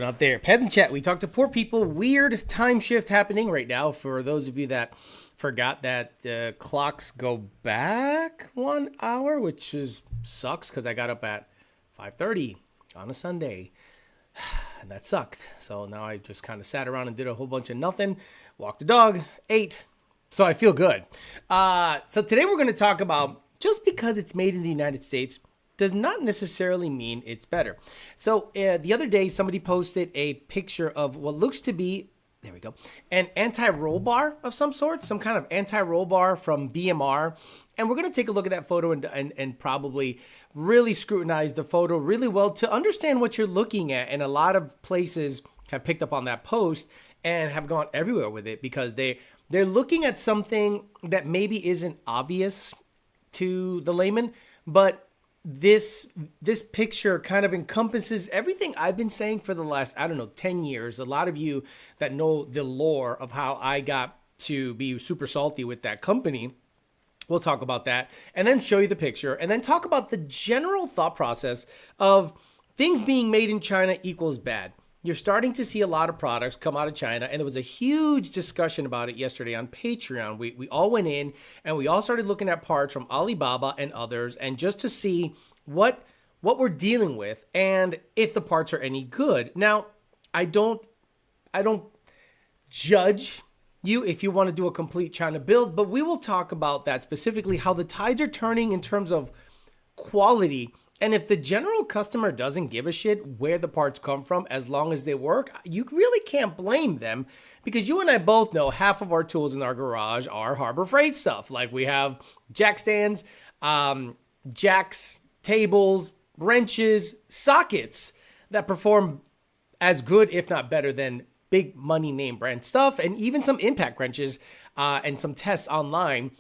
Out there, Pets and Chat. We talk to poor people. Weird time shift happening right now. For those of you that forgot that clocks go back 1 hour, which sucks because I got up at 5:30 on a Sunday, and that sucked. So now I just kind of sat around and did a whole bunch of nothing. Walked the dog, ate. So I feel good. So today we're going to talk about just because it's made in the United States does not necessarily mean it's better. So the other day, somebody posted a picture of what looks to be, there we go, an anti-roll bar of some sort, some kind of anti-roll bar from BMR. And we're going to take a look at that photo and probably really scrutinize the photo really well to understand what you're looking at. And a lot of places have picked up on that post and have gone everywhere with it because they're looking at something that maybe isn't obvious to the layman, but this picture kind of encompasses everything I've been saying for the last, 10 years. A lot of you that know the lore of how I got to be super salty with that company, we'll talk about that and then show you the picture and then talk about the general thought process of things being made in China equals bad. You're starting to see a lot of products come out of China, and there was a huge discussion about it yesterday on Patreon. We all went in and we all started looking at parts from Alibaba and others, and just to see what we're dealing with and if the parts are any good. Now, I don't judge you if you want to do a complete China build, but we will talk about that specifically, how the tides are turning in terms of quality. And if the general customer doesn't give a shit where the parts come from, as long as they work, you really can't blame them, because you and I both know half of our tools in our garage are Harbor Freight stuff. Like we have jack stands, jacks, tables, wrenches, sockets that perform as good, if not better, than big money name brand stuff. And even some impact wrenches and some tests online,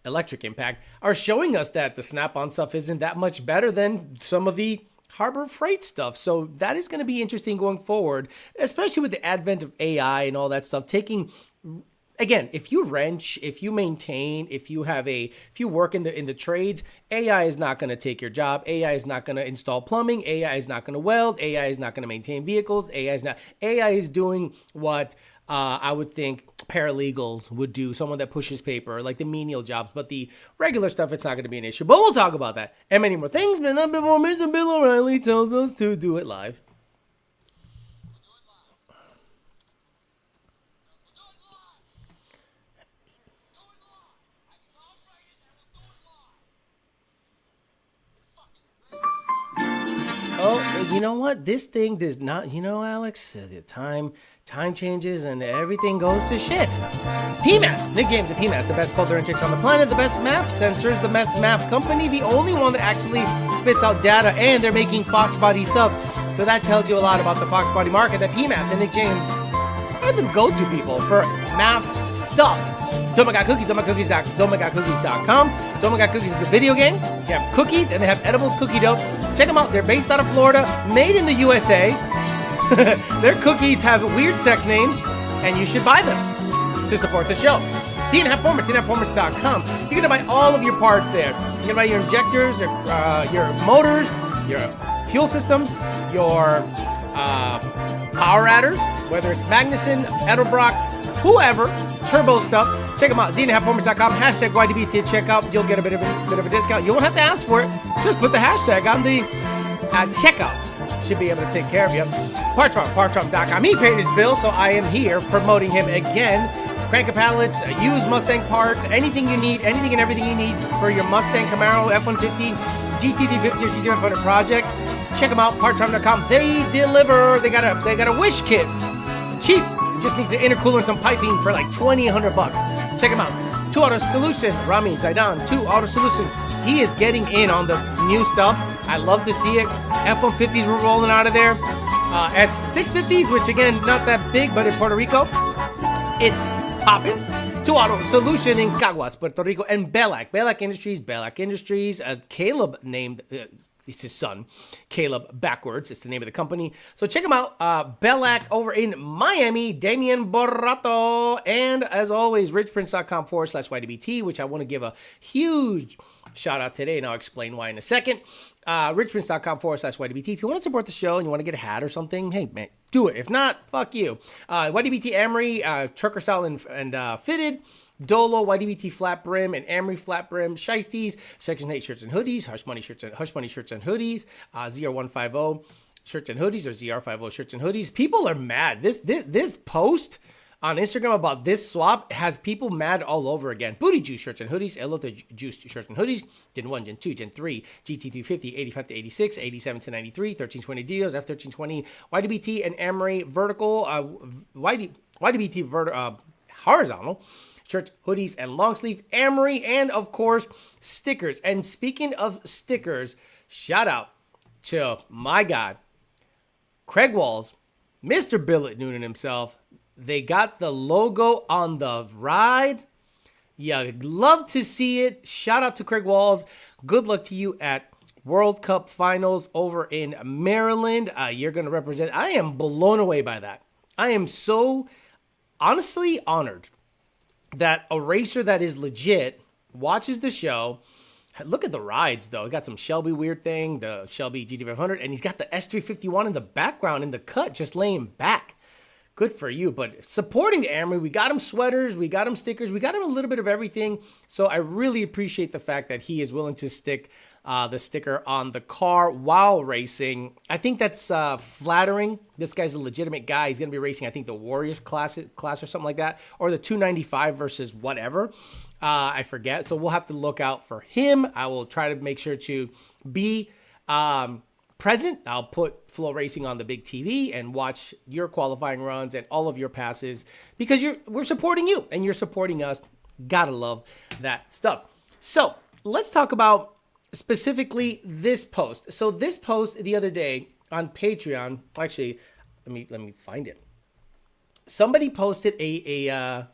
Electric Impact, are showing us that the Snap-on stuff isn't that much better than some of the Harbor Freight stuff. So that is going to be interesting going forward, especially with the advent of AI and all that stuff. Again, if you wrench, if you maintain, if you work in the trades, AI is not going to take your job. AI is not going to install plumbing. AI is not going to weld. AI is not going to maintain vehicles. AI is doing what I would think paralegals would do, someone that pushes paper, like the menial jobs, but the regular stuff, it's not going to be an issue. But we'll talk about that and many more things. But not before Mr. Bill O'Reilly tells us to do it live. Oh, you know what? This thing does not, Alex, the time changes and everything goes to shit. PMAS, Nick James at PMAS, the best cold forensics on the planet, the best math sensors, the best math company, the only one that actually spits out data, and they're making Fox Body stuff. So that tells you a lot about the Fox Body market, that PMAS and Nick James are the go-to people for math stuff. Doma Got Cookies, domagotcookies.com. Doma Got Cookies is a video game. They have cookies and they have edible cookie dough. Check them out. They're based out of Florida, made in the USA. Their cookies have weird sex names, and you should buy them to support the show. D&F Formats, dnfformats.com. You're going to buy all of your parts there. You're going to buy your injectors, your motors, your fuel systems, your power adders, whether it's Magnuson, Edelbrock, whoever, turbo stuff. Check them out, dnfformats.com, hashtag YDB to check out. You'll get a bit of a discount. You won't have to ask for it. Just put the hashtag on the checkout. Should be able to take care of you. Parttrump.com. He paid his bill, so I am here promoting him again. Cranker pallets, used Mustang parts, anything you need, anything and everything you need for your Mustang, Camaro, F-150, GTD50 or GT500 project. Check them out, Parttrump.com. They deliver. They got a wish kit. Cheap. Just needs an intercooler and some piping for like $2,100. Check him out. 2 Auto Solution, Rami Zaidan, 2 Auto Solution. He is getting in on the new stuff. I love to see it. F-150s were rolling out of there. S650s, which again, not that big, but in Puerto Rico, it's popping. 2 Auto Solution in Caguas, Puerto Rico, and Belak Industries. Caleb named it's his son, Caleb backwards. It's the name of the company. So check him out. Belak over in Miami, Damian Borrato. And as always, richprince.com/YDBT, which I want to give a huge shout out today, and I'll explain why in a second. Richmond.com/YDBT. If you want to support the show and you want to get a hat or something, hey, man, do it. If not, fuck you. YDBT Amory, trucker style and fitted. Dolo, YDBT flat brim and Amory flat brim, Shiesties, Section 8 shirts and hoodies, Hush Money shirts and hoodies, ZR150 shirts and hoodies, or ZR50 shirts and hoodies. People are mad. This post on Instagram about this swap has people mad all over again. Booty Juice shirts and hoodies, Elota Juice shirts and hoodies, Gen 1, Gen 2, Gen 3, GT350, 85 to 86, 87 to 93, 1320 Dios, F1320, YDBT and Amory vertical, YDBT horizontal, shirts, hoodies, and long sleeve Amory, and of course, stickers. And speaking of stickers, shout out to my God, Craig Walls, Mr. Billet Noonan himself. They got the logo on the ride. Yeah, love to see it. Shout out to Craig Walls. Good luck to you at World Cup Finals over in Maryland. You're going to represent. I am blown away by that. I am so honestly honored that a racer that is legit watches the show. Look at the rides, though. He got some Shelby weird thing, the Shelby GT500, and he's got the S351 in the background in the cut, just laying back. Good for you. But supporting Amory, we got him sweaters, we got him stickers, we got him a little bit of everything. So I really appreciate the fact that he is willing to stick the sticker on the car while racing. I think that's flattering. This guy's a legitimate guy. He's going to be racing, I think, the Warriors class or something like that, or the 295 versus whatever. I forget. So we'll have to look out for him. I will try to make sure to be present. I'll put Flow Racing on the big TV and watch your qualifying runs and all of your passes, because we're supporting you and you're supporting us. Gotta love that stuff. So let's talk about specifically this post. So this post the other day on Patreon, actually, let me find it. Somebody posted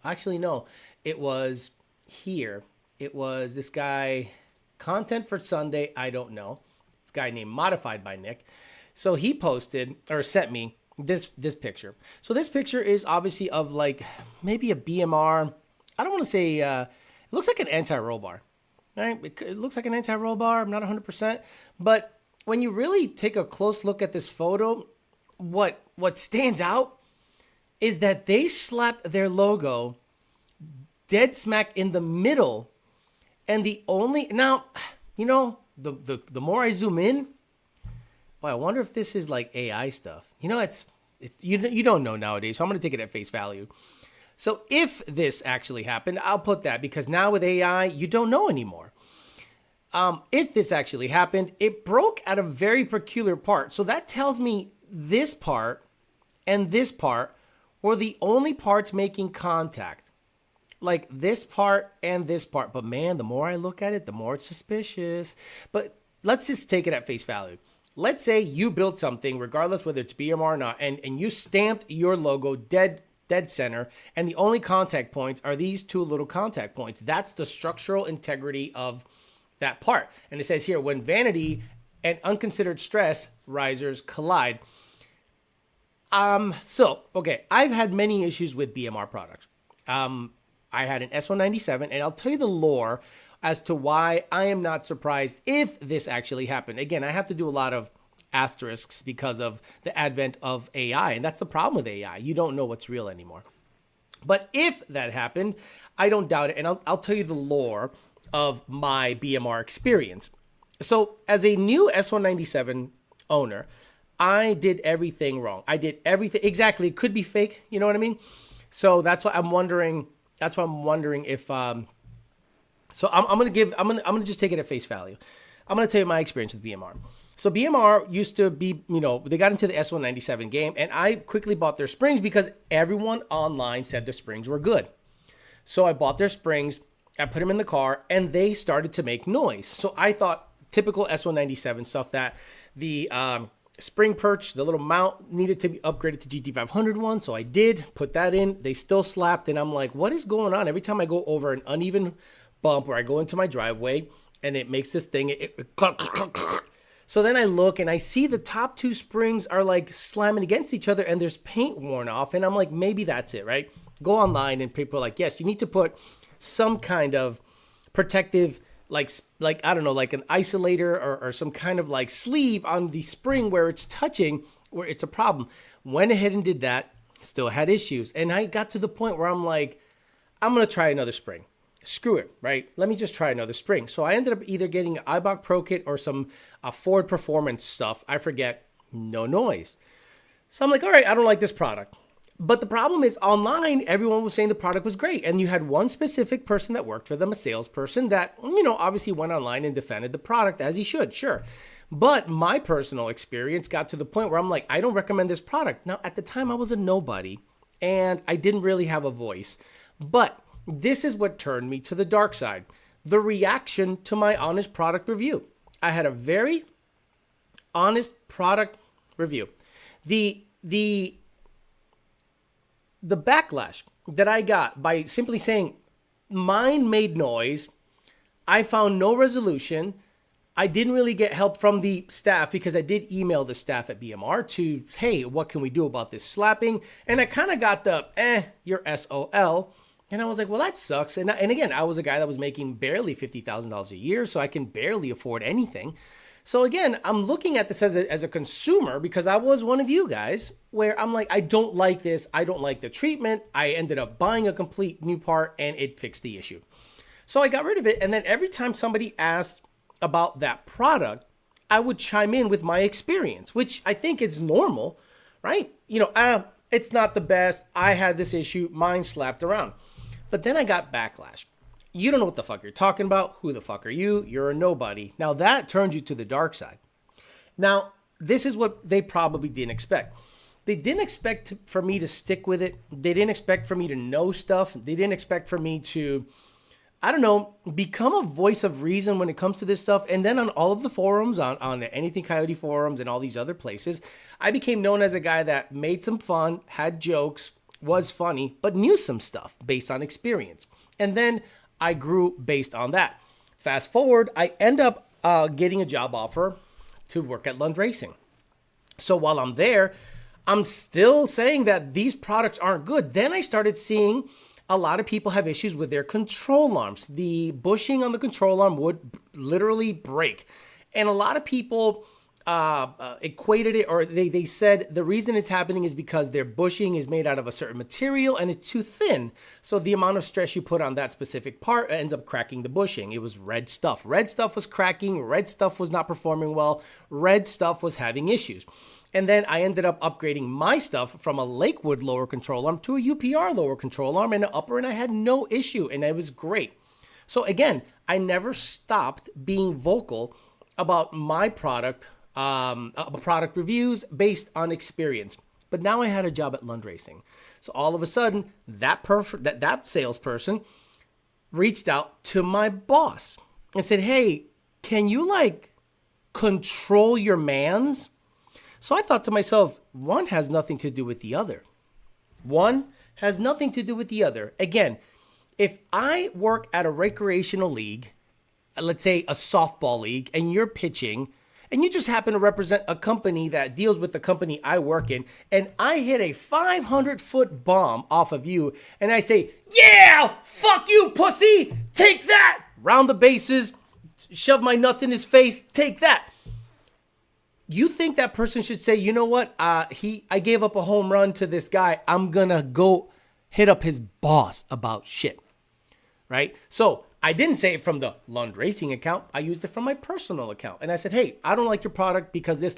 actually no, it was here. It was this guy, content for Sunday. I don't know. This guy named Modified by Nick. So he posted or sent me this picture. So this picture is obviously of like maybe a BMR. I don't want to say, it looks like an anti-roll bar. Right? It looks like an anti-roll bar. I'm not 100%. But when you really take a close look at this photo, what stands out is that they slapped their logo dead smack in the middle. And the more I zoom in, boy, I wonder if this is like AI stuff. It's you don't know nowadays. So I'm going to take it at face value. So if this actually happened, I'll put that, because now with AI, you don't know anymore. If this actually happened, it broke at a very peculiar part. So that tells me this part and this part were the only parts making contact. Like this part and this part. But man, the more I look at it, the more it's suspicious. But let's just take it at face value. Let's say you built something, regardless whether it's BMR or not, and you stamped your logo dead center, and the only contact points are these two little contact points. That's the structural integrity of that part. And it says here, when vanity and unconsidered stress risers collide. Okay, I've had many issues with BMR products. I had an S197, and I'll tell you the lore as to why I am not surprised if this actually happened. Again, I have to do a lot of asterisks because of the advent of AI, and that's the problem with AI. You don't know what's real anymore. But if that happened, I don't doubt it, and I'll tell you the lore of my BMR experience. So as a new S197 owner, I did everything wrong. I did everything exactly. It could be fake. You know what I mean? So that's why I'm wondering. That's why I'm wondering if. So I'm gonna just take it at face value. I'm gonna tell you my experience with BMR. So BMR used to be, they got into the S197 game, and I quickly bought their springs because everyone online said the springs were good. So I bought their springs, I put them in the car, and they started to make noise. So I thought typical S197 stuff, that the spring perch, the little mount, needed to be upgraded to GT500 one. So I did put that in. They still slapped, and I'm like, what is going on? Every time I go over an uneven bump or I go into my driveway and it makes this thing, so then I look and I see the top two springs are like slamming against each other and there's paint worn off. And I'm like, maybe that's it, right? Go online and people are like, yes, you need to put some kind of protective like I don't know, like an isolator or some kind of like sleeve on the spring where it's touching, where it's a problem. Went ahead and did that, still had issues. And I got to the point where I'm like, I'm going to try another spring. Screw it, right? Let me just try another spring. So I ended up either getting an Eibach Pro Kit or some Ford Performance stuff. I forget, no noise. So I'm like, all right, I don't like this product. But the problem is online, everyone was saying the product was great. And you had one specific person that worked for them, a salesperson that, obviously went online and defended the product as he should, sure. But my personal experience got to the point where I'm like, I don't recommend this product. Now, at the time, I was a nobody and I didn't really have a voice. But this is what turned me to the dark side. The reaction to my honest product review. I had a very honest product review. The backlash that I got by simply saying mine made noise, I found no resolution. I didn't really get help from the staff because I did email the staff at BMR to, hey, what can we do about this slapping? And I kind of got the, you're SOL. And I was like, well, that sucks. And again, I was a guy that was making barely $50,000 a year, so I can barely afford anything. So again, I'm looking at this as a consumer because I was one of you guys where I'm like, I don't like this. I don't like the treatment. I ended up buying a complete new part and it fixed the issue. So I got rid of it. And then every time somebody asked about that product, I would chime in with my experience, which I think is normal, right? It's not the best. I had this issue. Mine slapped around. But then I got backlash. You don't know what the fuck you're talking about. Who the fuck are you? You're a nobody. Now that turned you to the dark side. Now, this is what they probably didn't expect. They didn't expect for me to stick with it. They didn't expect for me to know stuff. They didn't expect for me to, become a voice of reason when it comes to this stuff. And then on all of the forums, on Anything Coyote forums and all these other places, I became known as a guy that made some fun, had jokes, was funny, but knew some stuff based on experience. And then I grew based on that. Fast forward, I end up getting a job offer to work at Lund Racing. So while I'm there, I'm still saying that these products aren't good. Then I started seeing a lot of people have issues with their control arms. The bushing on the control arm would literally break. And a lot of people equated it, or they said the reason it's happening is because their bushing is made out of a certain material and it's too thin. So the amount of stress you put on that specific part ends up cracking the bushing. It was red stuff. Red stuff was cracking. Red stuff was not performing well. Red stuff was having issues. And then I ended up upgrading my stuff from a Lakewood lower control arm to a UPR lower control arm and an upper, and I had no issue, and it was great. So again, I never stopped being vocal about my product reviews based on experience. But now I had a job at Lund Racing. So all of a sudden, that salesperson reached out to my boss and said, hey, can you control your mans? So I thought to myself, one has nothing to do with the other. One has nothing to do with the other. Again, if I work at a recreational league, let's say a softball league, and you're pitching, and you just happen to represent a company that deals with the company I work in, and I hit a 500-foot bomb off of you, and I say, yeah, fuck you, pussy, take that, round the bases, shove my nuts in his face, take that. You think that person should say, you know what, I gave up a home run to this guy, I'm gonna go hit up his boss about shit, right? So I didn't say it from the Lund Racing account. I used it from my personal account. And I said, hey, I don't like your product because this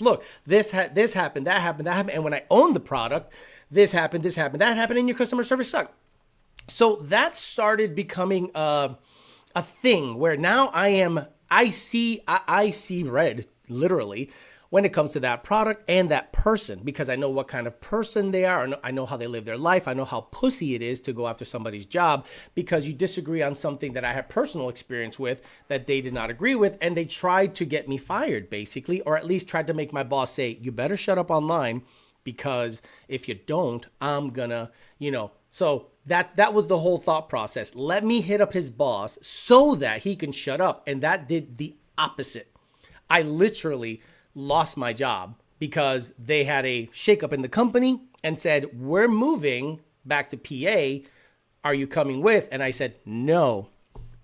happened, that happened. And when I owned the product, this happened, that happened, and your customer service sucked. So that started becoming a thing where now I see red, literally, when it comes to that product and that person, because I know what kind of person they are. I know how they live their life. I know how pussy it is to go after somebody's job because you disagree on something that I have personal experience with that they did not agree with. And they tried to get me fired, basically, or at least tried to make my boss say, you better shut up online because if you don't, I'm gonna, So that was the whole thought process. Let me hit up his boss so that he can shut up. And that did the opposite. I literally lost my job because they had a shakeup in the company and said, we're moving back to PA. Are you coming with? And I said, no,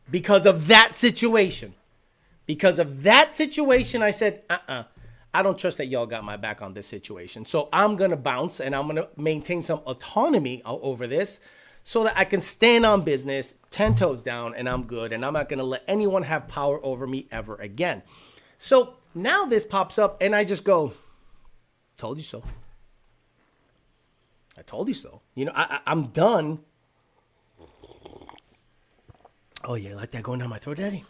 because of that situation. Because of that situation, I said, I don't trust that y'all got my back on this situation. So I'm going to bounce and I'm going to maintain some autonomy over this so that I can stand on business 10 toes down and I'm good. And I'm not going to let anyone have power over me ever again. So now this pops up and I just go, told you so. I told you so. You know, I'm done. Oh, yeah, like that going down my throat, Daddy?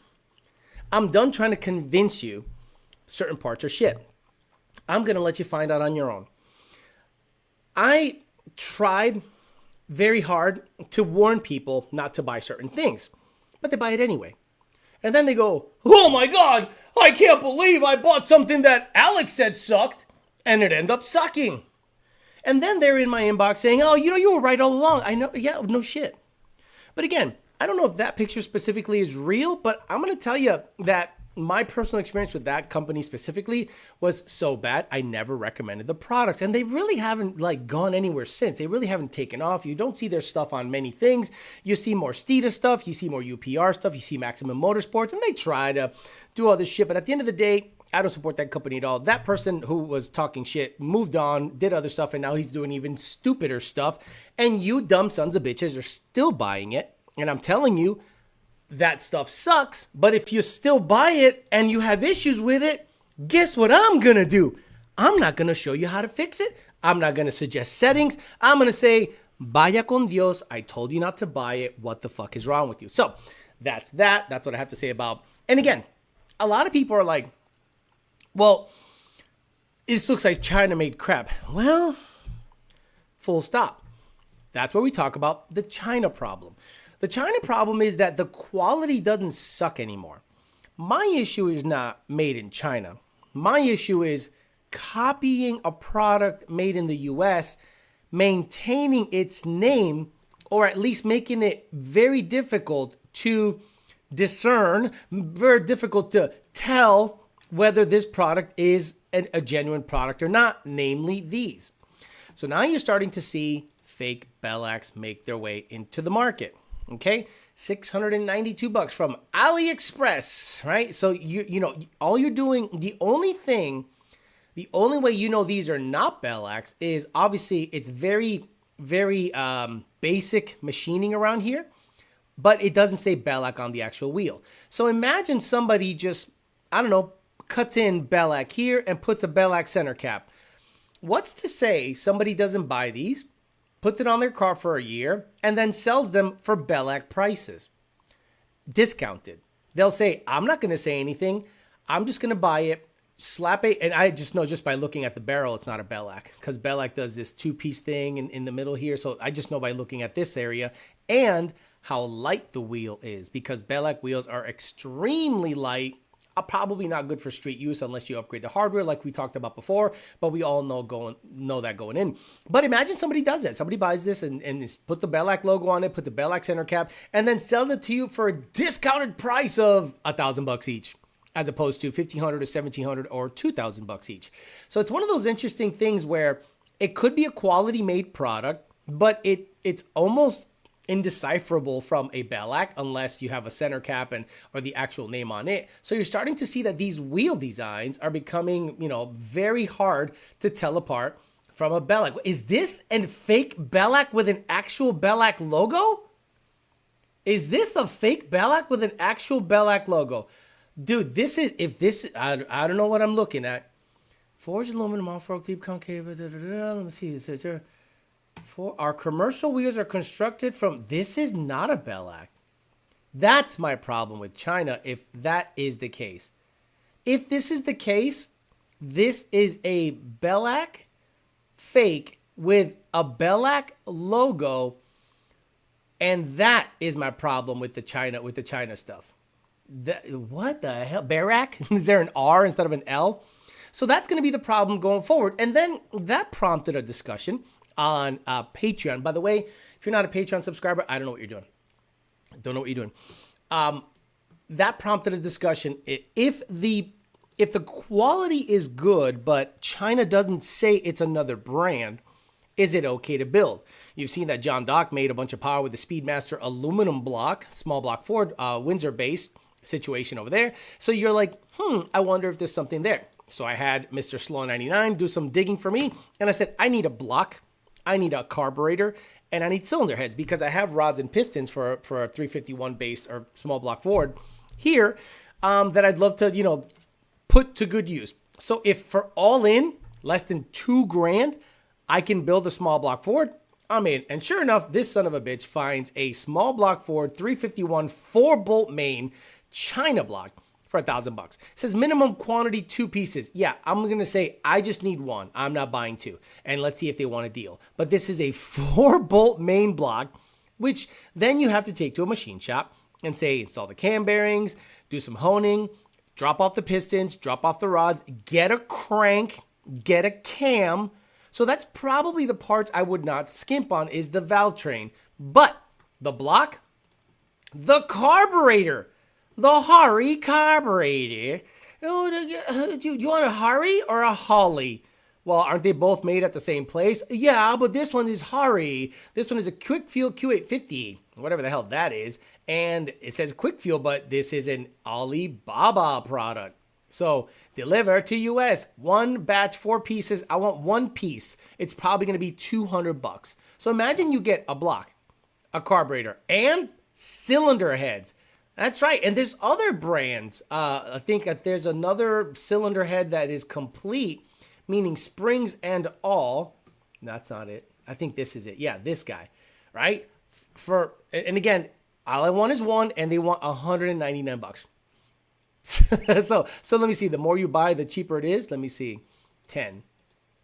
I'm done trying to convince you certain parts are shit. I'm going to let you find out on your own. I tried very hard to warn people not to buy certain things, but they buy it anyway. And then they go, oh my God, I can't believe I bought something that Alex said sucked, and it ended up sucking. And then they're in my inbox saying, oh, you know, you were right all along. I know, yeah, no shit. But again, I don't know if that picture specifically is real, but I'm going to tell you that my personal experience with that company specifically was so bad, I never recommended the product. And they really haven't like gone anywhere since. They really haven't taken off. You don't see their stuff on many things. You see more Steeda stuff. You see more UPR stuff. You see Maximum Motorsports. And they try to do all this shit. But at the end of the day, I don't support that company at all. That person who was talking shit moved on, did other stuff, and now he's doing even stupider stuff. And you dumb sons of bitches are still buying it. And I'm telling you, that stuff sucks. But if you still buy it and you have issues with it, guess what I'm going to do? I'm not going to show you how to fix it. I'm not going to suggest settings. I'm going to say, vaya con Dios. I told you not to buy it. What the fuck is wrong with you? So that's that. That's what I have to say about. And again, a lot of people are like, well, this looks like China made crap. Well, full stop. That's where we talk about the China problem. The China problem is that the quality doesn't suck anymore. My issue is not made in China. My issue is copying a product made in the US, maintaining its name, or at least making it very difficult to discern, very difficult to tell whether this product is a genuine product or not, namely these. So now you're starting to see fake Bellacs make their way into the market. Okay, $692 from AliExpress, right? So you know, all you're doing, the only way you know these are not Bellacs is obviously it's very basic machining around here, but it doesn't say Bellac on the actual wheel. So imagine somebody just, I don't know, cuts in Bellac here and puts a Bellac center cap. What's to say somebody doesn't buy these, puts it on their car for a year, and then sells them for Bellac prices, discounted? They'll say, I'm not going to say anything. I'm just going to buy it, slap it. And I just know just by looking at the barrel, it's not a Bellac, because Bellac does this two-piece thing in the middle here. So I just know by looking at this area and how light the wheel is, because Bellac wheels are extremely light. Probably not good for street use unless you upgrade the hardware like we talked about before, but we all know that going in. But imagine somebody does that. Somebody buys this and put the Bellac logo on it, put the Bellac center cap, and then sells it to you for a discounted price of $1,000 each, as opposed to $1,500 or $1,700 or $2,000 each. So it's one of those interesting things where it could be a quality made product, but it's almost indecipherable from a Bellac unless you have a center cap or the actual name on it. So you're starting to see that these wheel designs are becoming, very hard to tell apart from a Bellac. Is this a fake Bellac with an actual Bellac logo? Is this a fake Bellac with an actual Bellac logo? Dude, I don't know what I'm looking at. Forged aluminum, off-road, deep concave, let me see. For our commercial wheels are constructed from, this is not a Bellac. That's my problem with China, if that is the case. If this is the case, this is a Bellac fake with a Bellac logo, and that is my problem with the China stuff. What the hell? Barak? Is there an R instead of an L? So that's going to be the problem going forward. And then that prompted a discussion on Patreon. By the way, if you're not a Patreon subscriber, I don't know what you're doing. That prompted a discussion. If the quality is good, but China doesn't say it's another brand, Is it okay to build? You've seen that John Dock made a bunch of power with the Speedmaster aluminum block, small block Ford, Windsor-based situation over there. So you're like, I wonder if there's something there. So I had Mr. Slow 99 do some digging for me, and I said, I need a block, I need a carburetor, and I need cylinder heads because I have rods and pistons for a 351 based or small block Ford here that I'd love to, put to good use. So if for all in less than $2,000, I can build a small block Ford, I'm in. And sure enough, this son of a bitch finds a small block Ford 351 4-bolt main China block for $1,000. It says minimum quantity 2 pieces. Yeah, I'm going to say I just need 1. I'm not buying 2. And let's see if they want a deal. But this is a 4-bolt main block, which then you have to take to a machine shop and say, install the cam bearings, do some honing, drop off the pistons, drop off the rods, get a crank, get a cam. So that's probably the parts I would not skimp on is the valve train. But the block, the carburetor, the Harry carburetor. Do you want a Harry or a Holly? Well, aren't they both made at the same place? Yeah, but this one is Harry. This one is a Quick Fuel Q850, whatever the hell that is. And it says Quick Fuel, but this is an Alibaba product. So deliver to US, 1 batch, 4 pieces. I want 1 piece. It's probably going to be $200. So imagine you get a block, a carburetor, and cylinder heads. That's right. And there's other brands. I think that there's another cylinder head that is complete, meaning springs and all. That's not it. I think this is it. Yeah, this guy, right? And again, all I want is 1, and they want $199. so let me see. The more you buy, the cheaper it is. Let me see. 10.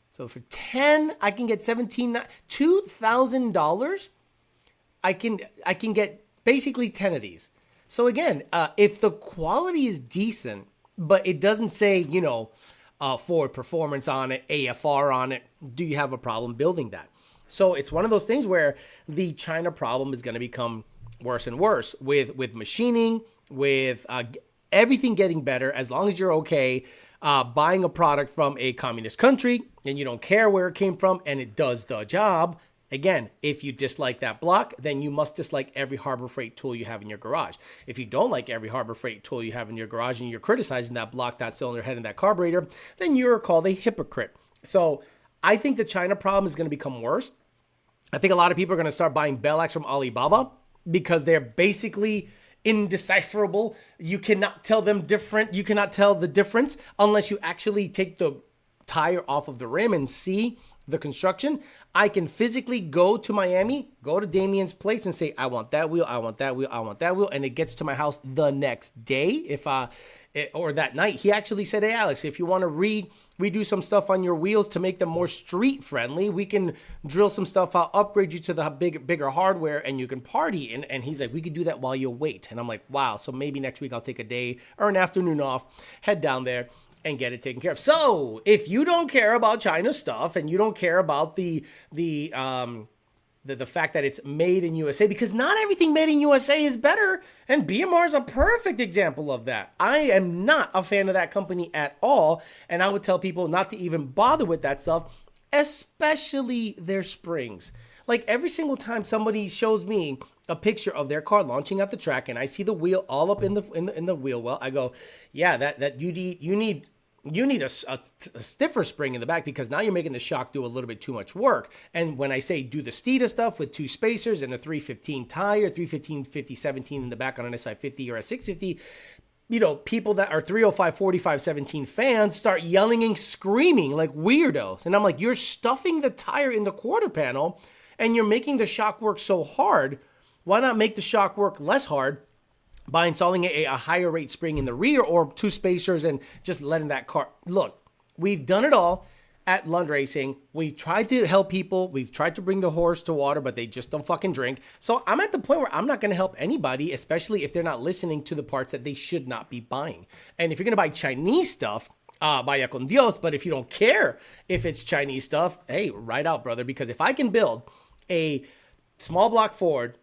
So for 10, I can get $2,000. I can get basically 10 of these. So again, if the quality is decent, but it doesn't say, Ford Performance on it, AFR on it, do you have a problem building that? So it's one of those things where the China problem is going to become worse and worse with machining, with everything getting better, as long as you're okay buying a product from a communist country and you don't care where it came from and it does the job. Again, if you dislike that block, then you must dislike every Harbor Freight tool you have in your garage. If you don't like every Harbor Freight tool you have in your garage and you're criticizing that block, that cylinder head, and that carburetor, then you're called a hypocrite. So I think the China problem is going to become worse. I think a lot of people are going to start buying Bellax from Alibaba because they're basically indecipherable. You cannot tell them different. You cannot tell the difference unless you actually take the tire off of the rim and see the construction. I can physically go to Miami, go to Damien's place and say, I want that wheel, I want that wheel, I want that wheel. And it gets to my house the next day or that night. He actually said, hey, Alex, if you want to redo some stuff on your wheels to make them more street friendly, we can drill some stuff out, upgrade you to the bigger hardware, and you can party. And he's like, we could do that while you wait. And I'm like, wow. So maybe next week I'll take a day or an afternoon off, head down there and get it taken care of. So if you don't care about China stuff and you don't care about the fact that it's made in USA, because not everything made in USA is better, and BMR is a perfect example of that. I am not a fan of that company at all, and I would tell people not to even bother with that stuff, especially their springs. Like every single time somebody shows me a picture of their car launching at the track and I see the wheel all up in the wheel well, I go, yeah, that you need a stiffer spring in the back, because now you're making the shock do a little bit too much work. And when I say do the Steeda stuff with 2 spacers and a 315 tire, 315 50/17 in the back on an S550 or a 650, people that are 305 45 17 fans start yelling and screaming like weirdos. And I'm like, you're stuffing the tire in the quarter panel and you're making the shock work so hard. Why not make the shock work less hard by installing a higher rate spring in the rear or 2 spacers and just letting that car... Look, we've done it all at Lund Racing. We've tried to help people. We've tried to bring the horse to water, but they just don't fucking drink. So I'm at the point where I'm not going to help anybody, especially if they're not listening to the parts that they should not be buying. And if you're going to buy Chinese stuff, vaya con Dios. But if you don't care if it's Chinese stuff, hey, right out, brother. Because if I can build a small block Ford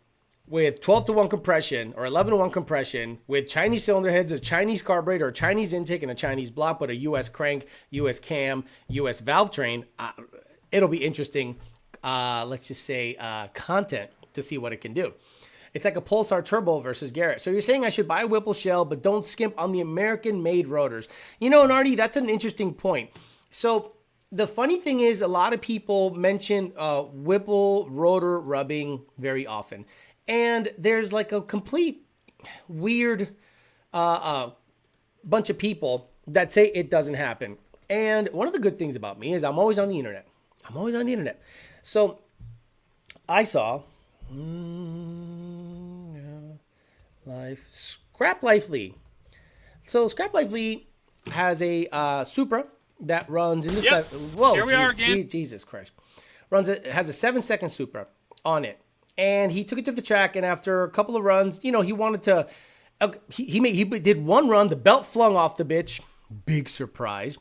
with 12-to-1 compression or 11-to-1 compression with Chinese cylinder heads, a Chinese carburetor, a Chinese intake, and a Chinese block, but a U.S. crank, U.S. cam, U.S. valve train, it'll be interesting let's just say, content to see what it can do. It's like a Pulsar Turbo versus Garrett. So you're saying I should buy a Whipple shell, but don't skimp on the American-made rotors. You know, Nardi, that's an interesting point. So the funny thing is, a lot of people mention Whipple rotor rubbing very often. And there's like a complete weird bunch of people that say it doesn't happen. And one of the good things about me is I'm always on the internet. So I saw Scrap Life Lee. So Scrap Life Lee has a Supra that runs in the whoa, here we are again. Jesus Christ. Has a 7-second Supra on it. And he took it to the track, and after a couple of runs, he wanted to he did one run, the belt flung off the bitch. Big surprise.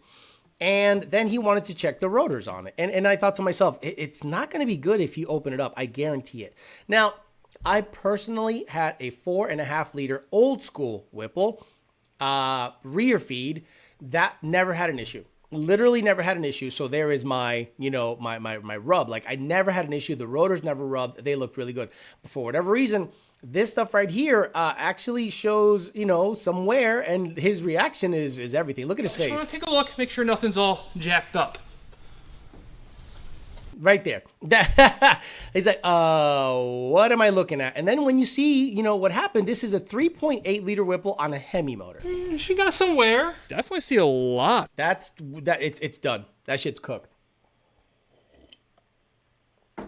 And then he wanted to check the rotors on it. And I thought to myself, it's not going to be good if you open it up. I guarantee it. Now, I personally had a 4.5 liter old school Whipple rear feed that never had an issue. Literally never had an issue. So there is my rub. Like, I never had an issue. The rotors never rubbed. They looked really good. But for whatever reason, this stuff right here actually shows, some wear, and his reaction is everything. Look at his face. Take a look, make sure nothing's all jacked up. Right there. He's like, what am I looking at? And then when you see, what happened, this is a 3.8 liter Whipple on a Hemi motor. She got some wear. Definitely see a lot. It's done. That shit's cooked.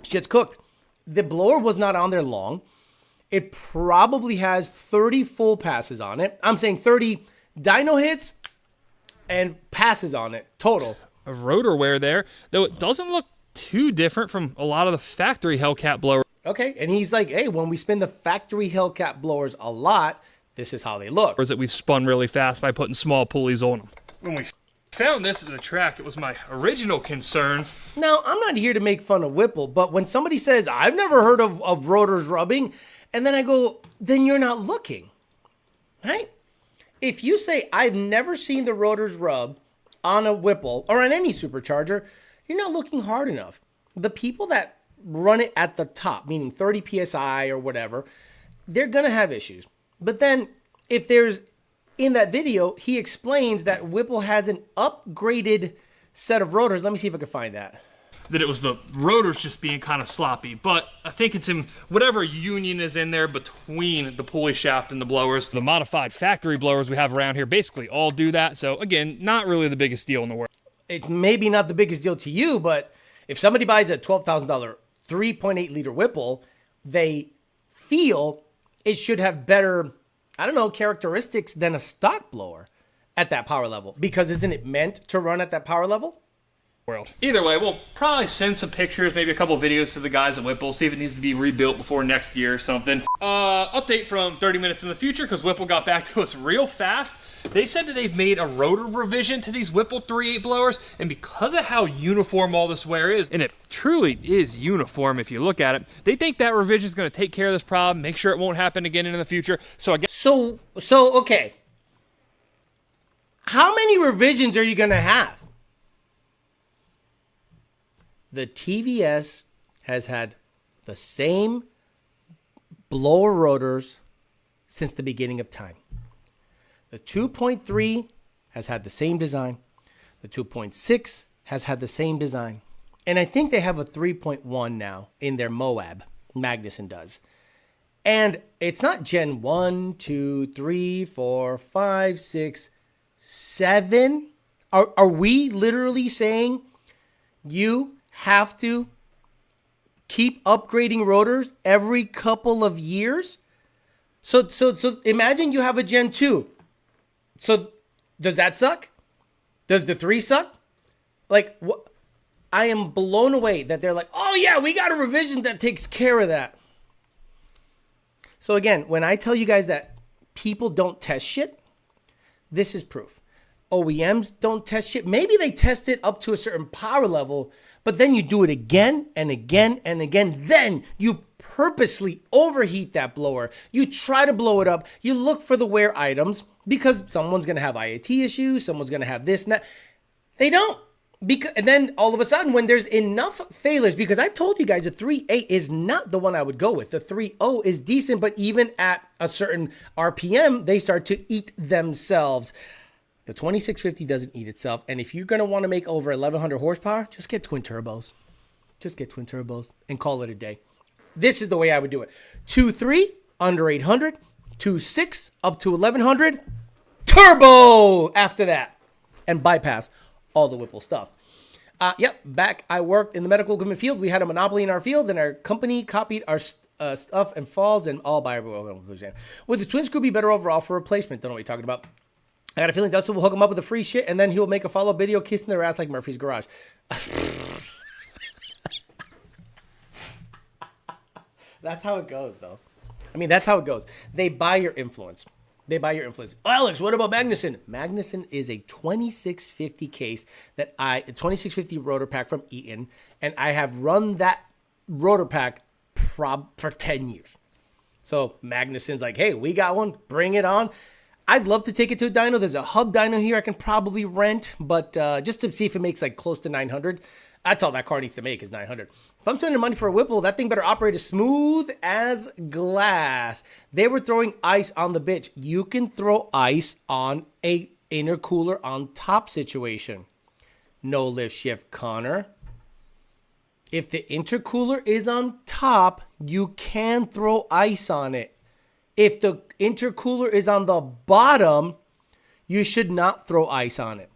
Shit's cooked. The blower was not on there long. It probably has 30 full passes on it. I'm saying 30 dyno hits and passes on it total. A rotor wear there, though it doesn't look too different from a lot of the factory Hellcat blowers. Okay, and he's like, hey, when we spin the factory Hellcat blowers a lot, this is how they look. Or is it we've spun really fast by putting small pulleys on them? When we found this at the track, it was my original concern. Now, I'm not here to make fun of Whipple, but when somebody says, I've never heard of rotors rubbing, and then I go, then you're not looking, right? If you say, I've never seen the rotors rub on a Whipple or on any supercharger, you're not looking hard enough. The people that run it at the top, meaning 30 PSI or whatever, they're going to have issues. But then if there's, in that video, he explains that Whipple has an upgraded set of rotors. Let me see if I can find that. That it was the rotors just being kind of sloppy, but I think it's in whatever union is in there between the pulley shaft and the blowers. The modified factory blowers we have around here basically all do that. So again, not really the biggest deal in the world. It may be not the biggest deal to you, but if somebody buys a $12,000 3.8 liter Whipple, they feel it should have better, characteristics than a stock blower at that power level. Because isn't it meant to run at that power level? World. Either way, we'll probably send some pictures, maybe a couple videos to the guys at Whipple, see if it needs to be rebuilt before next year or something. Update from 30 minutes in the future, because Whipple got back to us real fast. They said that they've made a rotor revision to these Whipple 3.8 blowers, and because of how uniform all this wear is, and it truly is uniform if you look at it, they think that revision is going to take care of this problem, make sure it won't happen again in the future. So I guess... So okay. How many revisions are you going to have? The TVS has had the same blower rotors since the beginning of time. The 2.3 has had the same design. The 2.6 has had the same design. And I think they have a 3.1 now in their Moab. Magnuson does. And it's not Gen 1, 2, 3, 4, 5, 6, 7. Are we literally saying you have to keep upgrading rotors every couple of years? So imagine you have a Gen 2. So does that suck? Does the 3 suck? Like, what? I am blown away that they're like, oh yeah, we got a revision that takes care of that. So again, when I tell you guys that people don't test shit, this is proof. OEMs don't test shit. Maybe they test it up to a certain power level, but then you do it again and again and again. Then you purposely overheat that blower. You try to blow it up. You look for the wear items because someone's going to have IAT issues. Someone's going to have this and that. They don't. And then all of a sudden, when there's enough failures, because I've told you guys the 3.8 is not the one I would go with. The 3.0 is decent, but even at a certain RPM, they start to eat themselves. The 2650 doesn't eat itself. And if you're going to want to make over 1100 horsepower, just get twin turbos. Just get twin turbos and call it a day. This is the way I would do it. 2.3 under 800, 2.6 up to 1100, turbo after that, and bypass all the Whipple stuff. Yep, back I worked in the medical equipment field. We had a monopoly in our field, and our company copied our stuff and falls and all by. Would the twin screw be better overall for replacement? Don't know what you're talking about. I got a feeling Dustin will hook him up with the free shit, and then he'll make a follow-up video kissing their ass like Murphy's Garage. That's how it goes, though. I mean, that's how it goes. They buy your influence. They buy your influence. Alex, what about Magnuson? Magnuson is a 2650 case a 2650 rotor pack from Eaton, and I have run that rotor pack for 10 years. So Magnuson's like, hey, we got one. Bring it on. I'd love to take it to a dyno. There's a hub dyno here I can probably rent, but just to see if it makes like close to 900. That's all that car needs to make is 900. If I'm spending money for a Whipple, that thing better operate as smooth as glass. They were throwing ice on the bitch. You can throw ice on a intercooler on top situation. No lift shift, Connor. If the intercooler is on top, you can throw ice on it. If the intercooler is on the bottom, you should not throw ice on it.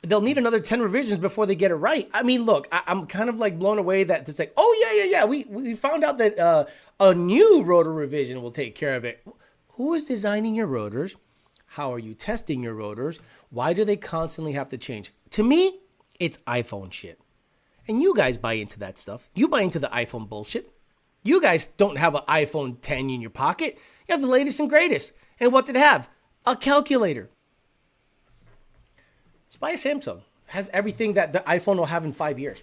They'll need another 10 revisions before they get it right. I mean, look, I'm kind of like blown away that it's like, oh, yeah. We found out that a new rotor revision will take care of it. Who is designing your rotors? How are you testing your rotors? Why do they constantly have to change? To me, it's iPhone shit. And you guys buy into that stuff. You buy into the iPhone bullshit. You guys don't have an iPhone 10 in your pocket. You have the latest and greatest. And what's it have? A calculator. Just buy a Samsung. It has everything that the iPhone will have in 5 years.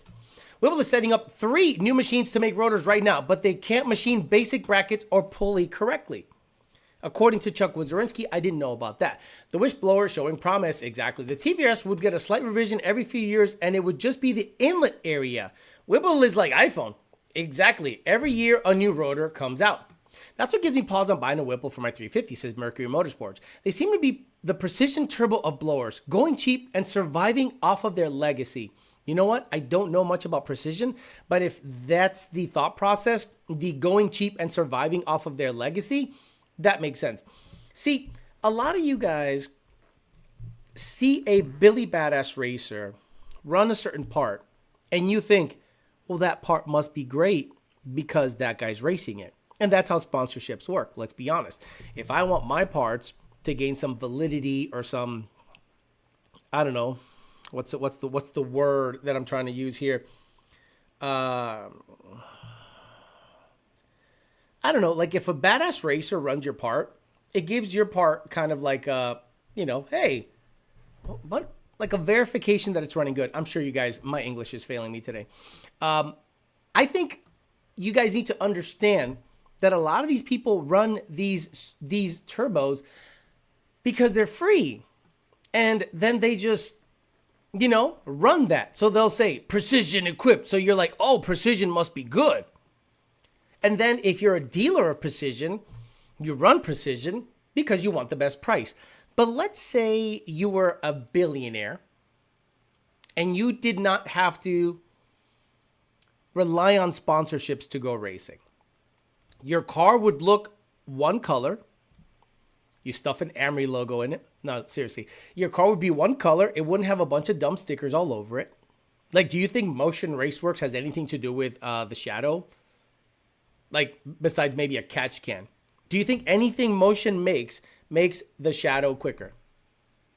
Whipple is setting up 3 new machines to make rotors right now, but they can't machine basic brackets or pulley correctly. According to Chuck Wazurinsky, I didn't know about that. The wish blower showing promise. Exactly. The TVS would get a slight revision every few years, and it would just be the inlet area. Whipple is like iPhone. Exactly. Every year, a new rotor comes out. That's what gives me pause on buying a Whipple for my 350, says Mercury Motorsports. They seem to be the precision turbo of blowers, going cheap and surviving off of their legacy. You know what? I don't know much about precision, but if that's the thought process, the going cheap and surviving off of their legacy, that makes sense. See, a lot of you guys see a Billy Badass Racer run a certain part, and you think, well, that part must be great because that guy's racing it. And that's how sponsorships work. Let's be honest. If I want my parts to gain some validity or some, I don't know, what's the word that I'm trying to use here? I don't know. Like if a badass racer runs your part, it gives your part kind of like a, hey, what? Like a verification that it's running good. I'm sure you guys, my English is failing me today. I think you guys need to understand that a lot of these people run these turbos because they're free. And then they just, run that. So they'll say precision equipped. So you're like, oh, precision must be good. And then if you're a dealer of precision, you run precision because you want the best price. But let's say you were a billionaire and you did not have to rely on sponsorships to go racing. Your car would look one color. You stuff an Amory logo in it. No, seriously. Your car would be one color. It wouldn't have a bunch of dumb stickers all over it. Like, do you think Motion Raceworks has anything to do with the Shadow? Like, besides maybe a catch can. Do you think anything Motion makes the Shadow quicker?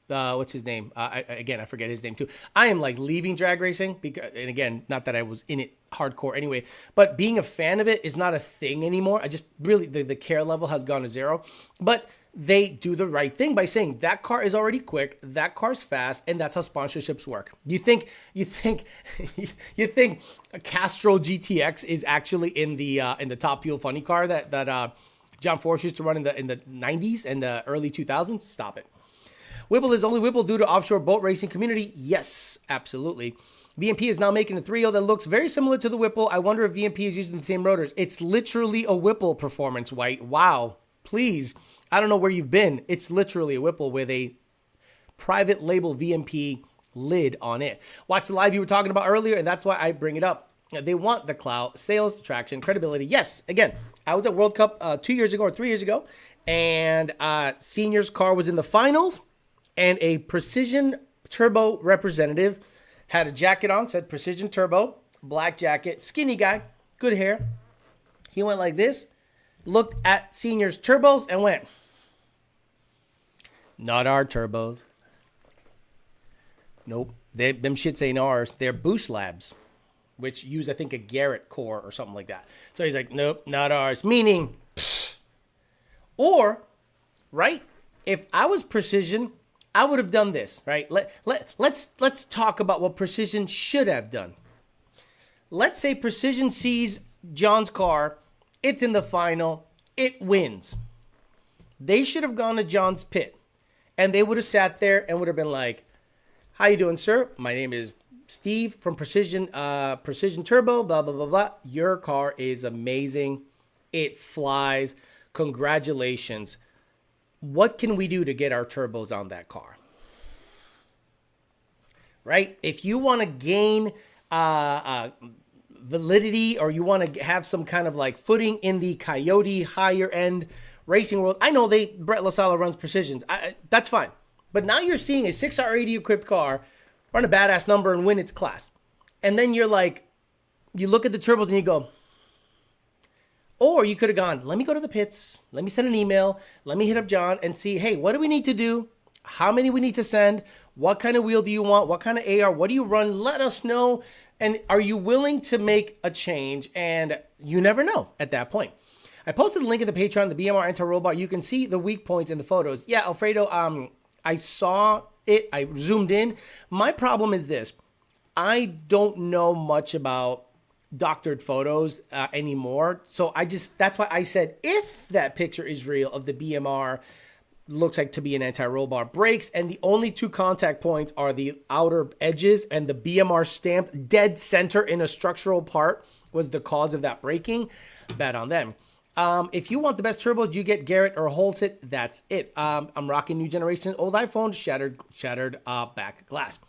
What's his name? I forget his name too. I am like leaving drag racing because, and again, not that I was in it hardcore anyway, but being a fan of it is not a thing anymore. I just really, the care level has gone to zero, but they do the right thing by saying that car is already quick, that car's fast, and that's how sponsorships work. You think Castrol GTX is actually in the Top Fuel Funny car that John Force used to run in the 90s and the early 2000s? Stop it. Whipple is only Whipple due to offshore boat racing community. Yes, absolutely. VMP is now making a 3.0 that looks very similar to the Whipple. I wonder if VMP is using the same rotors. It's literally a Whipple performance, White. Wow. Please. I don't know where you've been. It's literally a Whipple with a private label VMP lid on it. Watch the live you were talking about earlier, and that's why I bring it up. They want the clout, sales, traction, credibility. Yes, again, I was at World Cup 2 years ago or 3 years ago, and Senior's car was in the finals, and a Precision Turbo representative had a jacket on, said Precision Turbo, black jacket, skinny guy, good hair. He went like this, looked at Senior's turbos, and went, not our turbos. Nope, them shits ain't ours. They're Boost Labs, which use, I think, a Garrett core or something like that. So he's like, nope, not ours. Meaning, pfft. Or, right, if I was Precision, I would have done this, right? Let's talk about what Precision should have done. Let's say Precision sees John's car. It's in the final. It wins. They should have gone to John's pit, and they would have sat there and would have been like, how you doing, sir? My name is Steve from Precision Turbo, blah, blah, blah, blah. Your car is amazing. It flies. Congratulations. What can we do to get our turbos on that car? Right? If you want to gain validity, or you want to have some kind of like footing in the Coyote higher end racing world, I know Brett LaSala runs Precision. That's fine. But now you're seeing a 6R80 equipped car run a badass number and win its class. And then you're like, you look at the turbos and you go, or you could have gone, let me go to the pits. Let me send an email. Let me hit up John and see, hey, what do we need to do? How many we need to send? What kind of wheel do you want? What kind of AR? What do you run? Let us know. And are you willing to make a change? And you never know at that point. I posted the link in the Patreon, the BMR anti-roll bar. You can see the weak points in the photos. Yeah, Alfredo, I saw it. I zoomed in. My problem is this. I don't know much about doctored photos anymore. So that's why I said, if that picture is real of the BMR, looks like to be an anti-roll bar, brakes, and the only two contact points are the outer edges, and the BMR stamp dead center in a structural part was the cause of that braking, bad on them. If you want the best turbos, you get Garrett or Holset. That's it. I'm rocking new generation old iPhone, shattered back glass.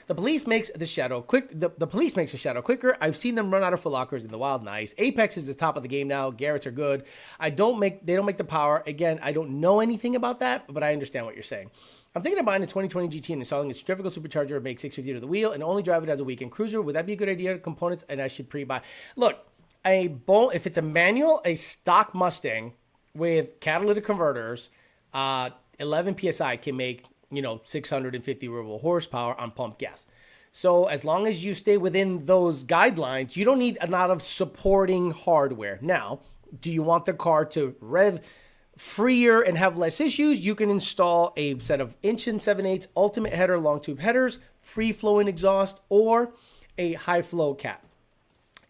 The police makes the shadow quick. The police makes the shadow quicker. I've seen them run out of Foot Lockers in the wild. Nice. Apex is the top of the game now. Garrett's are good. They don't make the power. Again, I don't know anything about that, but I understand what you're saying. I'm thinking of buying a 2020 GT and installing a centrifugal supercharger, make 650 to the wheel, and only drive it as a weekend cruiser. Would that be a good idea? Components, and I should pre-buy. Look, if it's a manual, a stock Mustang with catalytic converters, 11 PSI can make 650 horsepower on pumped gas. So as long as you stay within those guidelines, you don't need a lot of supporting hardware. Now, do you want the car to rev freer and have less issues? You can install a set of 1 7/8 ultimate header long tube headers, free flowing exhaust, or a high flow cap.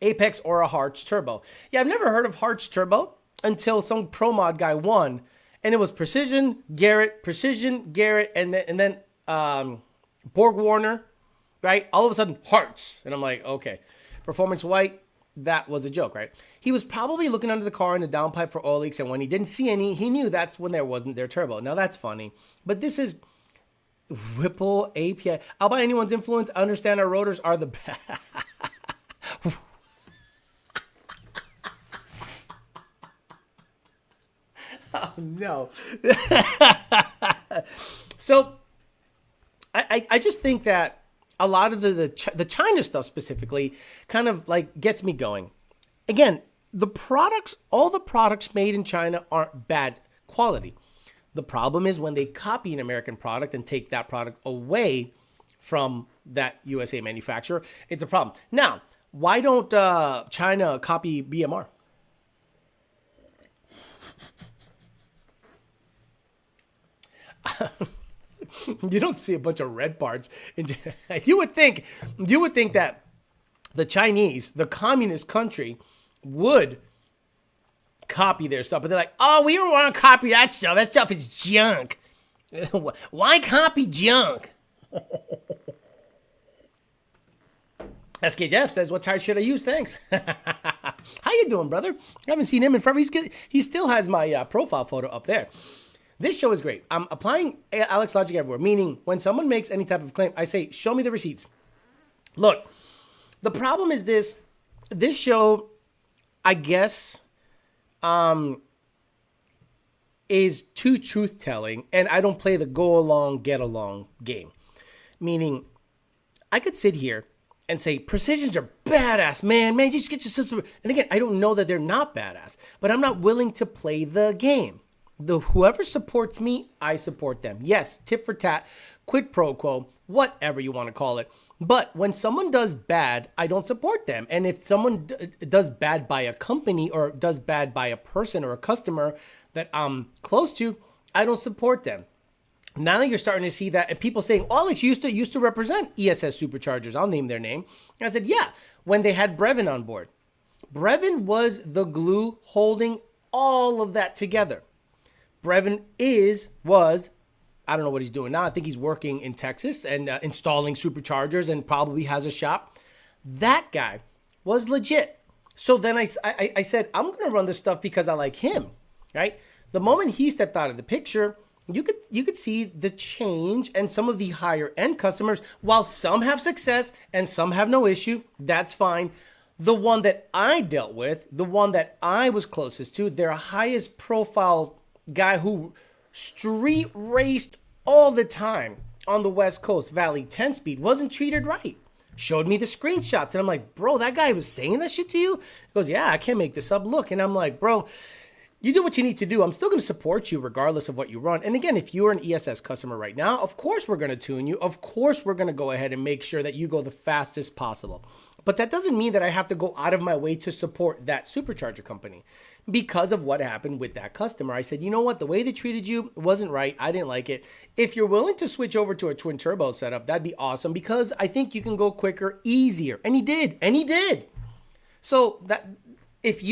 Apex or a Harch Turbo. Yeah, I've never heard of Harch Turbo until some pro mod guy won. And it was Precision, Garrett, and then Borg Warner, right? All of a sudden, Hearts. And I'm like, okay. Performance White, that was a joke, right? He was probably looking under the car in the downpipe for oil leaks, and when he didn't see any, he knew that's when there wasn't their turbo. Now, that's funny. But this is Whipple API. I'll buy anyone's influence. I understand our rotors are the best. Oh, no. So I just think that a lot of the China stuff specifically kind of like gets me going. Again, all the products made in China aren't bad quality. The problem is when they copy an American product and take that product away from that USA manufacturer, it's a problem. Now, why don't China copy BMR? You don't see a bunch of red parts. You would think that the Chinese, the communist country, would copy their stuff, but they're like, oh, we don't want to copy that stuff. That stuff is junk. Why copy junk? SK says, what tire should I use? Thanks. How you doing, brother? I haven't seen him in forever. He still has my profile photo up there. This show is great. I'm applying Alex Logic everywhere, meaning when someone makes any type of claim, I say, show me the receipts. Look, the problem is this show, I guess, is too truth-telling, and I don't play the go-along, get-along game. Meaning, I could sit here and say, Precisions are badass, man, just get your system. And again, I don't know that they're not badass, but I'm not willing to play the game. Whoever supports me, I support them. Yes, tit for tat, quid pro quo, whatever you want to call it. But when someone does bad, I don't support them. And if someone does bad by a company or does bad by a person or a customer that I'm close to, I don't support them. Now you're starting to see that, and people saying, oh, Alex used to represent ESS Superchargers. I'll name their name. And I said, yeah, when they had Brevin on board. Brevin was the glue holding all of that together. Brevin was, I don't know what he's doing now. I think he's working in Texas and installing superchargers and probably has a shop. That guy was legit. So then I said, I'm going to run this stuff because I like him, right? The moment he stepped out of the picture, you could see the change and some of the higher end customers, while some have success and some have no issue, that's fine. The one that I dealt with, the one that I was closest to, their highest profile guy who street raced all the time on the West Coast, Valley 10 speed, wasn't treated right. Showed me the screenshots and I'm like, bro, that guy was saying that shit to you? He goes, yeah, I can't make this up. Look. And I'm like, bro, you do what you need to do. I'm still going to support you regardless of what you run. And again, if you're an ESS customer right now, of course we're going to tune you. Of course we're going to go ahead and make sure that you go the fastest possible. But that doesn't mean that I have to go out of my way to support that supercharger company because of what happened with that customer. I said, you know what? The way they treated you wasn't right. I didn't like it. If you're willing to switch over to a twin turbo setup, that'd be awesome because I think you can go quicker, easier. And he did. So that if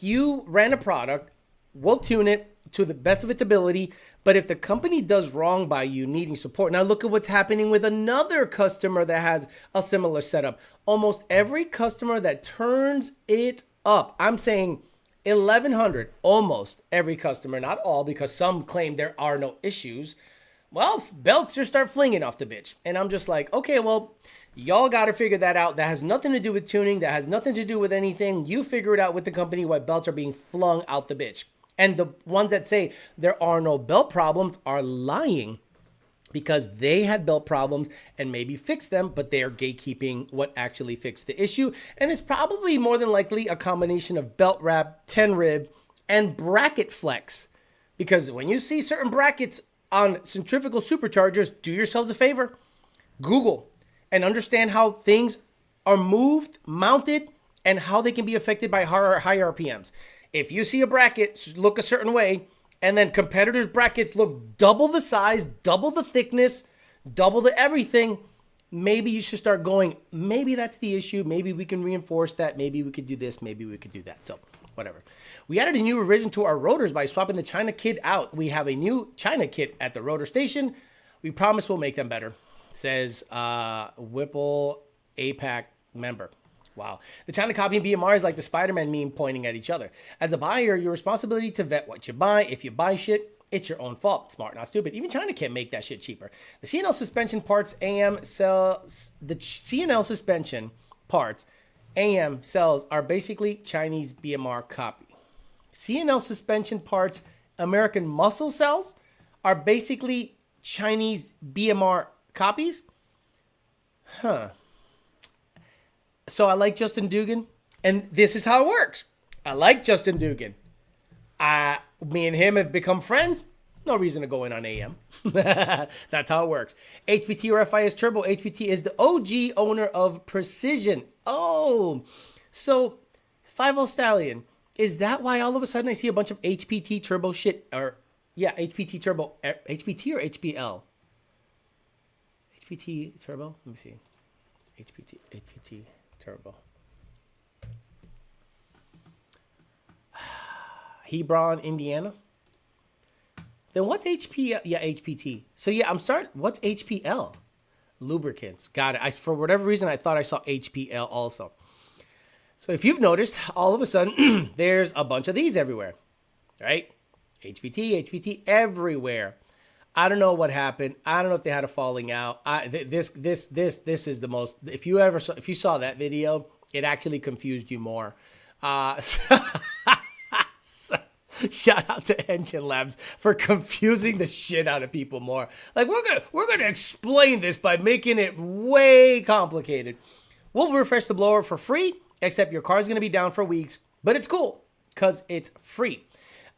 you ran a product, we'll tune it to the best of its ability. But if the company does wrong by you needing support, now look at what's happening with another customer that has a similar setup. Almost every customer that turns it up, I'm saying 1,100, almost every customer, not all, because some claim there are no issues. Well, belts just start flinging off the bitch. And I'm just like, okay, well, y'all got to figure that out. That has nothing to do with tuning. That has nothing to do with anything. You figure it out with the company why belts are being flung out the bitch. And the ones that say there are no belt problems are lying because they had belt problems and maybe fixed them, but they are gatekeeping what actually fixed the issue. And it's probably more than likely a combination of belt wrap, 10 rib, and bracket flex. Because when you see certain brackets on centrifugal superchargers, do yourselves a favor. Google and understand how things are moved, mounted, and how they can be affected by high RPMs. If you see a bracket look a certain way, and then competitors' brackets look double the size, double the thickness, double the everything, maybe you should start going, maybe that's the issue. Maybe we can reinforce that. Maybe we could do this. Maybe we could do that. So whatever. We added a new revision to our rotors by swapping the China kit out. We have a new China kit at the rotor station. We promise we'll make them better, says Whipple APAC member. Wow. The China copy and BMR is like the Spider-Man meme pointing at each other. As a buyer, your responsibility to vet what you buy. If you buy shit, it's your own fault. Smart, not stupid. Even China can't make that shit cheaper. The CNL suspension parts AM sells, the CNL suspension parts AM sells are basically Chinese BMR copy. CNL suspension parts American Muscle sells are basically Chinese BMR copies? Huh. So I like Justin Dugan, and this is how it works. I like Justin Dugan. Me and him have become friends. No reason to go in on AM. That's how it works. HPT or FIS Turbo. HPT is the OG owner of Precision. Oh, so 5-0 Stallion. Is that why all of a sudden I see a bunch of HPT Turbo shit? Or, yeah, HPT Turbo. HPT or HPL? HPT Turbo? Let me see. HPT Turbo. Hebron, Indiana. Then what's HPL? Yeah, HPT. So yeah, what's HPL? Lubricants. Got it. For whatever reason, I thought I saw HPL also. So if you've noticed, all of a sudden, there's a bunch of these everywhere, right? HPT everywhere. I don't know what happened. I don't know if they had a falling out. This is the most. If you saw that video, it actually confused you more. Shout out to Engine Labs for confusing the shit out of people more. Like we're gonna explain this by making it way complicated. We'll refresh the blower for free, except your car's gonna be down for weeks, but it's cool because it's free.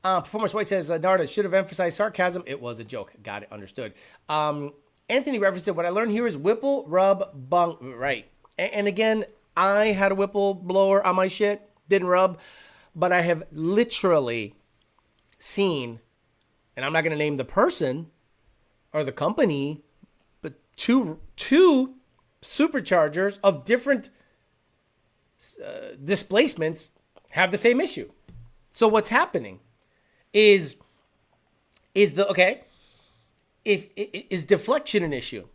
Performance White says, Narda should have emphasized sarcasm. It was a joke. Got it. Understood. Anthony referenced it. What I learned here is Whipple, rub, bung. Right. And again, I had a Whipple blower on my shit. Didn't rub. But I have literally seen, and I'm not going to name the person or the company, but two superchargers of different displacements have the same issue. So what's happening is deflection an issue?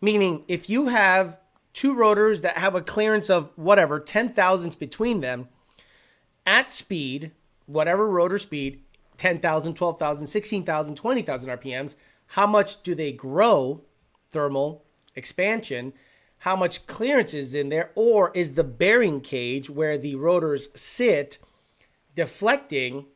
Meaning if you have two rotors that have a clearance of whatever, 10 thousandths between them at speed, whatever rotor speed, 10,000, 12,000, 16,000, 20,000 RPMs, how much do they grow thermal expansion? How much clearance is in there? Or is the bearing cage where the rotors sit deflecting,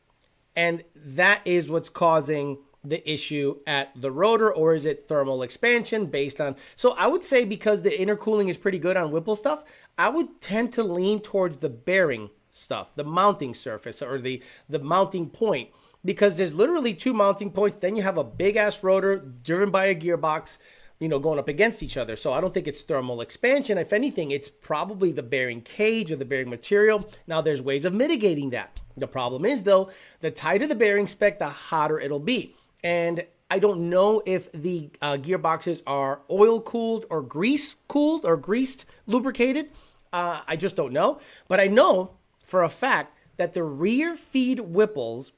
and that is what's causing the issue at the rotor? Or is it thermal expansion based on? So I would say, because the intercooling is pretty good on Whipple stuff, I would tend to lean towards the bearing stuff, the mounting surface or the mounting point, because there's literally two mounting points. Then you have a big ass rotor driven by a gearbox, going up against each other. So I don't think it's thermal expansion. If anything, it's probably the bearing cage or the bearing material. Now there's ways of mitigating that. The problem is, though, the tighter the bearing spec, the hotter it'll be. And I don't know if the gearboxes are oil cooled or grease cooled or greased, lubricated. I just don't know. But I know for a fact that the rear feed Whipples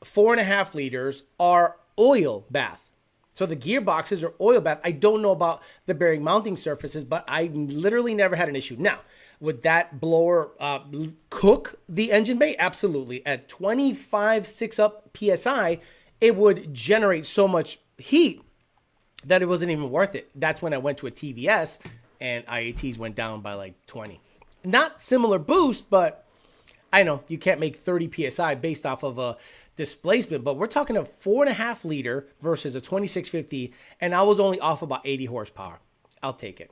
4.5 liters are oil bath. So the gearboxes are oil bath. I don't know about the bearing mounting surfaces, but I literally never had an issue. Now, would that blower cook the engine bay? Absolutely. At 25, 6 up PSI, it would generate so much heat that it wasn't even worth it. That's when I went to a TVS and IATs went down by like 20. Not similar boost, but I know you can't make 30 PSI based off of a displacement, but we're talking a 4.5 liter versus a 2650, and I was only off about 80 horsepower. I'll take it.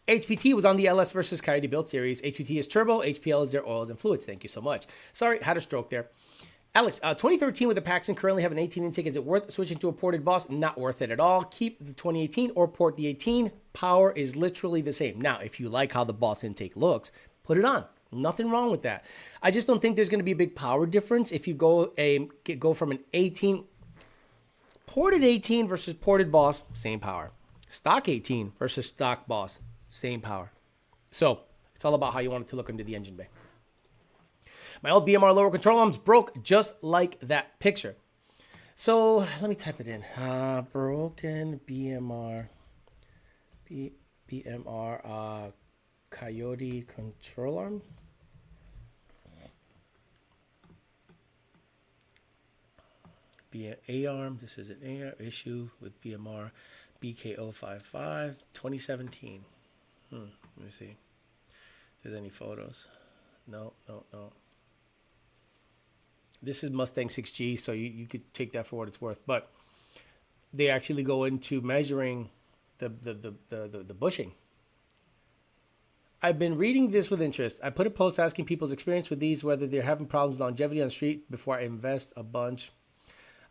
HPT was on the LS versus Coyote Build series. HPT is turbo, HPL is their oils and fluids. Thank you so much. Sorry, had a stroke there. Alex, 2013 with the Paxton, currently have an 18 intake. Is it worth switching to a ported Boss? Not worth it at all. Keep the 2018 or port the 18. Power is literally the same. Now, if you like how the Boss intake looks, put it on. Nothing wrong with that. I just don't think there's going to be a big power difference if you go from an 18 ported 18 versus ported Boss, same power. Stock 18 versus stock Boss, same power. So it's all about how you want it to look under the engine bay. My old BMR lower control arms broke just like that picture. So let me type it in. Broken BMR. BMR Coyote control arm. A-arm. This is an A-arm issue with BMR BK055 2017. Let me see if there's any photos. No. This is Mustang 6G, so you could take that for what it's worth. But they actually go into measuring the bushing. I've been reading this with interest. I put a post asking people's experience with these, whether they're having problems with longevity on the street before I invest a bunch.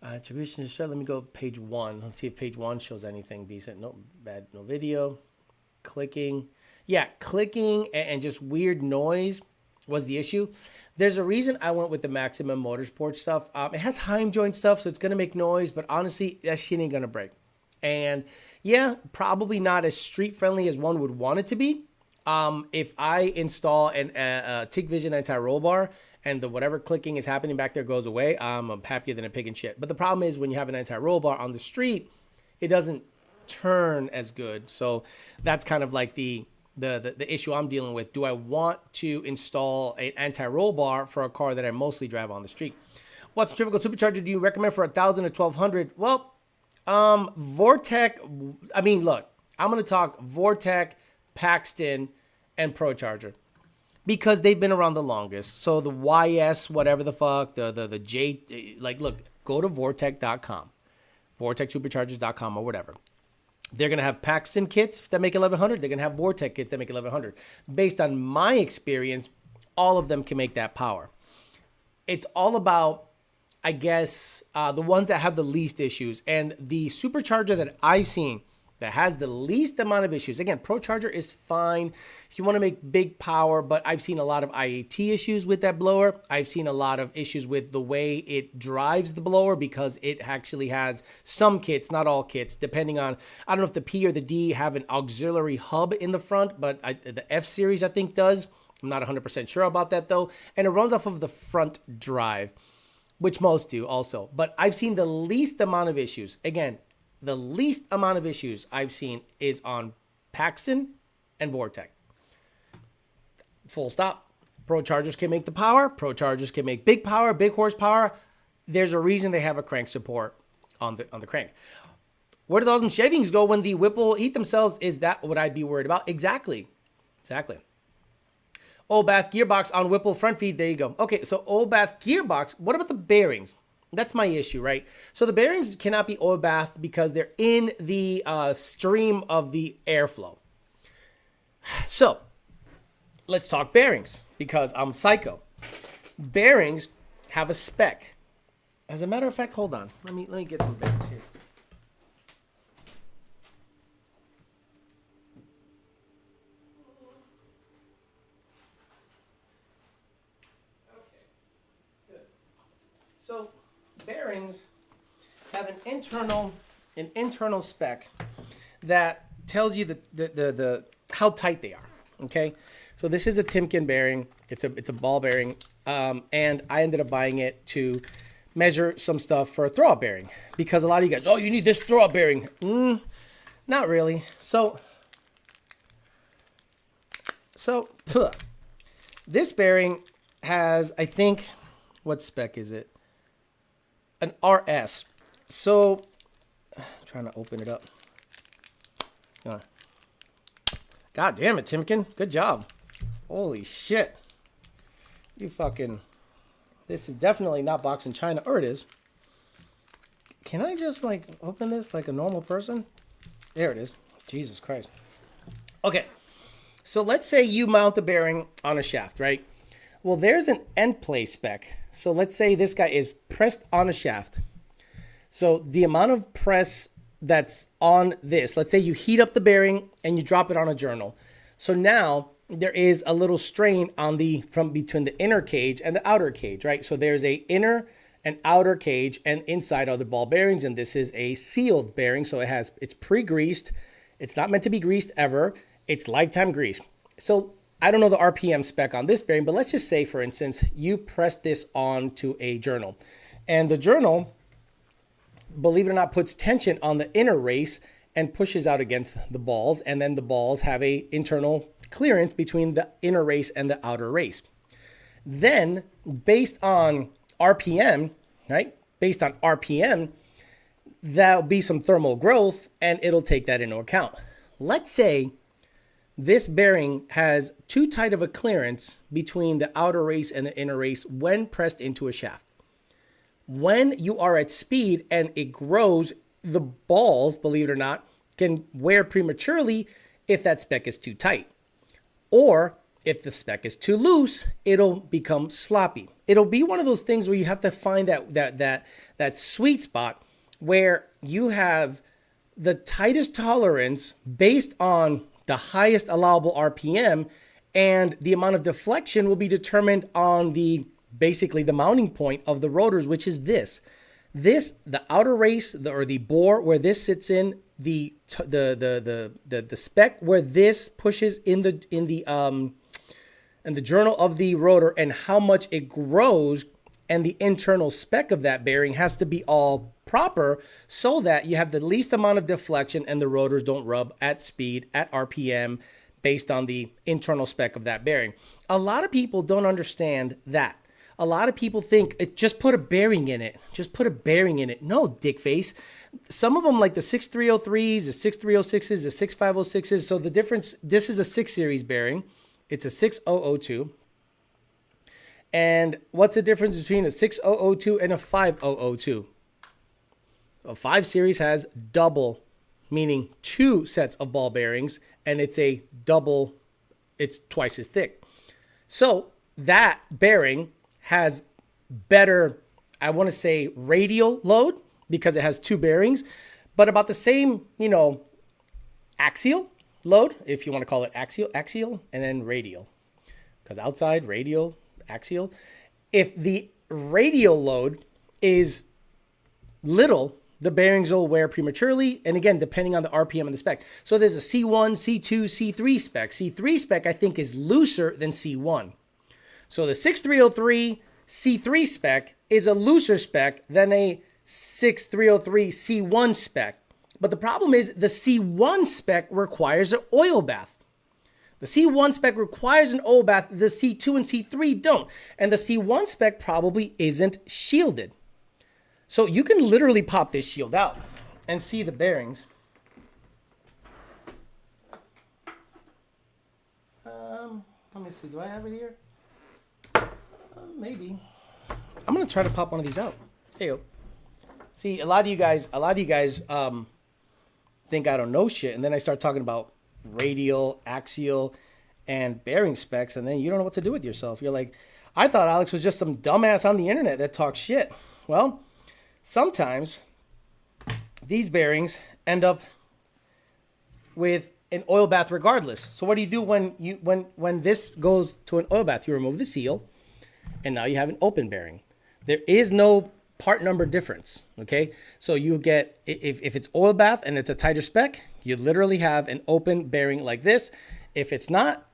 Attribution to show. Let me go page 1. Let's see if page 1 shows anything decent. No bad, no video. Clicking. Yeah, clicking and just weird noise was the issue. There's a reason I went with the Maximum Motorsport stuff. It has Heim joint stuff, so it's going to make noise, but honestly, that shit ain't going to break. And yeah, probably not as street friendly as one would want it to be. If I install a TIG Vision anti-roll bar and the whatever clicking is happening back there goes away, I'm happier than a pig in shit. But the problem is when you have an anti-roll bar on the street, it doesn't turn as good. So that's kind of like the issue I'm dealing with. Do I want to install an anti-roll bar for a car that I mostly drive on the street? What's the typical supercharger do you recommend for 1,000 to 1,200? Well, Vortec. I mean, look, I'm going to talk Vortec, Paxton, and ProCharger because they've been around the longest. So the YS, whatever the fuck, the J, like, look, go to Vortec.com, VortecSuperchargers.com or whatever. They're going to have Paxton kits that make 1,100. They're going to have Vortec kits that make 1,100. Based on my experience, all of them can make that power. It's all about, I guess, the ones that have the least issues. And the supercharger that I've seen that has the least amount of issues, again, ProCharger is fine if you want to make big power, but I've seen a lot of IAT issues with that blower. I've seen a lot of issues with the way it drives the blower because it actually has some kits, not all kits, depending on, I don't know if the P or the D have an auxiliary hub in the front, but the F series I think does. I'm not 100% sure about that though. And it runs off of the front drive, which most do also. But I've seen the least amount of issues. Again, the least amount of issues I've seen is on Paxton and Vortec. Full stop. ProChargers can make the power. ProChargers can make big power, big horsepower. There's a reason they have a crank support on the crank. Where do all them shavings go when the Whipple eat themselves? Is that what I'd be worried about? Exactly. Old Bath gearbox on Whipple front feed. There you go. Okay, so old Bath gearbox. What about the bearings? That's my issue, right? So the bearings cannot be oil bath because they're in the stream of the airflow. So let's talk bearings because I'm psycho. Bearings have a spec. As a matter of fact, hold on. Let me get some bearings here. Okay, good. So bearings have an internal spec that tells you the how tight they are. Okay, so this is a Timken bearing. It's a ball bearing, and I ended up buying it to measure some stuff for a throw-up bearing because a lot of you guys, oh, you need this throw-up bearing. Not really. So this bearing has, I think, what spec is it? An RS. So I'm trying to open it up. God damn it, Timken. Good job. Holy shit. You fucking... This is definitely not boxed in China. Or it is. Can I just like open this like a normal person? There it is. Jesus Christ. Okay. So let's say you mount the bearing on a shaft, right? Well, there's an end play spec. So let's say this guy is pressed on a shaft. So the amount of press that's on this, let's say you heat up the bearing and you drop it on a journal. So now there is a little strain on from between the inner cage and the outer cage, right? So there's a inner and outer cage, and inside are the ball bearings. And this is a sealed bearing. So it's pre-greased. It's not meant to be greased ever. It's lifetime grease. So I don't know the RPM spec on this bearing, but let's just say, for instance, you press this onto a journal. And the journal, believe it or not, puts tension on the inner race and pushes out against the balls. And then the balls have a internal clearance between the inner race and the outer race. Then, based on RPM, right? Based on RPM, there'll be some thermal growth and it'll take that into account. Let's say this bearing has too tight of a clearance between the outer race and the inner race when pressed into a shaft. When you are at speed and it grows, the balls, believe it or not, can wear prematurely if that spec is too tight. Or if the spec is too loose, it'll become sloppy. It'll be one of those things where you have to find that sweet spot where you have the tightest tolerance based on the highest allowable RPM, and the amount of deflection will be determined on basically the mounting point of the rotors, which is the outer race, or the bore where this sits in, the spec where this pushes in the journal of the rotor and how much it grows, and the internal spec of that bearing has to be all proper so that you have the least amount of deflection and the rotors don't rub at speed, at RPM, based on the internal spec of that bearing. A lot of people don't understand that. A lot of people think just put a bearing in it. Just put a bearing in it. No, dickface. Some of them, like the 6303s, the 6306s, the 6506s. So the difference, this is a 6 series bearing. It's a 6002. And what's the difference between a 6002 and a 5002? A 5 series has double, meaning 2 sets of ball bearings, and it's a double, it's twice as thick. So that bearing has better, I want to say, radial load because it has 2 bearings, but about the same, axial load, if you want to call it axial, and then radial. Because outside, radial, axial. If the radial load is little, the bearings will wear prematurely. And again, depending on the RPM and the spec. So there's a C1, C2, C3 spec. C3 spec, I think, is looser than C1. So the 6303 C3 spec is a looser spec than a 6303 C1 spec. But the problem is the C1 spec requires an oil bath. The C1 spec requires an oil bath. The C2 and C3 don't. And the C1 spec probably isn't shielded. So you can literally pop this shield out and see the bearings. Let me see. Do I have it here? Maybe. I'm going to try to pop one of these out. Hey, see, a lot of you guys think I don't know shit. And then I start talking about radial, axial, and bearing specs, and then you don't know what to do with yourself. You're like, I thought Alex was just some dumbass on the internet that talks shit. Well, sometimes these bearings end up with an oil bath regardless. So what do you do when this goes to an oil bath? You remove the seal, and now you have an open bearing. There is no part number difference, okay? So you get, if it's oil bath and it's a tighter spec, you literally have an open bearing like this. If it's not,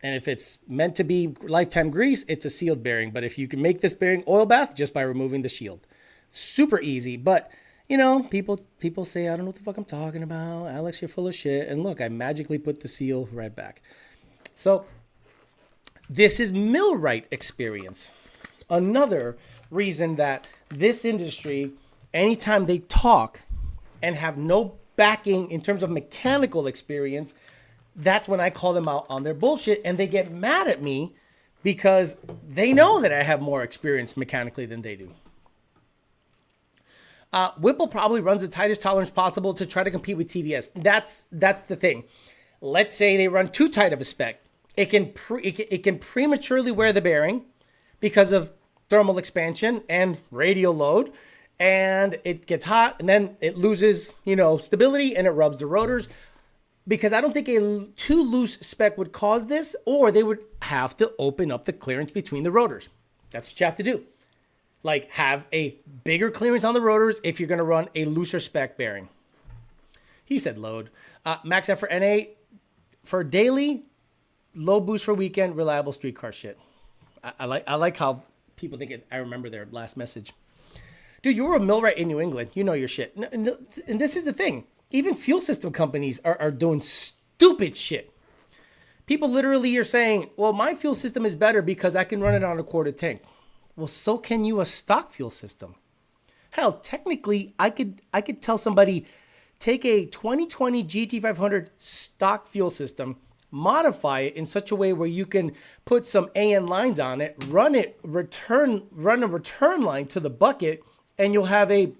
and if it's meant to be lifetime grease, it's a sealed bearing. But if you can make this bearing oil bath just by removing the shield. Super easy, but people say, I don't know what the fuck I'm talking about. Alex, you're full of shit. And look, I magically put the seal right back. So this is millwright experience. Another reason that this industry, anytime they talk and have no backing in terms of mechanical experience, that's when I call them out on their bullshit, and they get mad at me because they know that I have more experience mechanically than they do. Whipple probably runs the tightest tolerance possible to try to compete with TVS. That's the thing. Let's say they run too tight of a spec. It can prematurely wear the bearing because of thermal expansion and radial load, and it gets hot, and then it loses, stability, and it rubs the rotors. Because I don't think a too loose spec would cause this, or they would have to open up the clearance between the rotors. That's what you have to do. Like, have a bigger clearance on the rotors if you're going to run a looser spec bearing. He said load. Max F for NA for daily, low boost for weekend, reliable street car shit. I like how people think I remember their last message. Dude, you were a millwright in New England. You know your shit. And this is the thing. Even fuel system companies are doing stupid shit. People literally are saying, well, my fuel system is better because I can run it on a quarter tank. Well, so can you a stock fuel system. Hell, technically, I could tell somebody, take a 2020 GT500 stock fuel system, modify it in such a way where you can put some AN lines on it, run a return line to the bucket, and you'll have a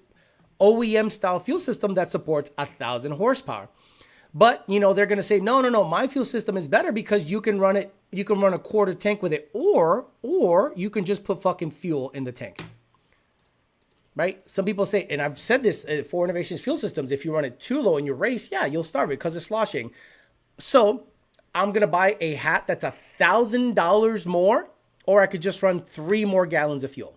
OEM style fuel system that supports 1,000 horsepower. But, they're going to say, no, my fuel system is better because you can run a quarter tank with it, or you can just put fucking fuel in the tank. Right? Some people say, and I've said this for Innovations fuel systems, if you run it too low in your race, yeah, you'll starve it because it's sloshing. So I'm going to buy a hat that's $1,000 more, or I could just run 3 more gallons of fuel.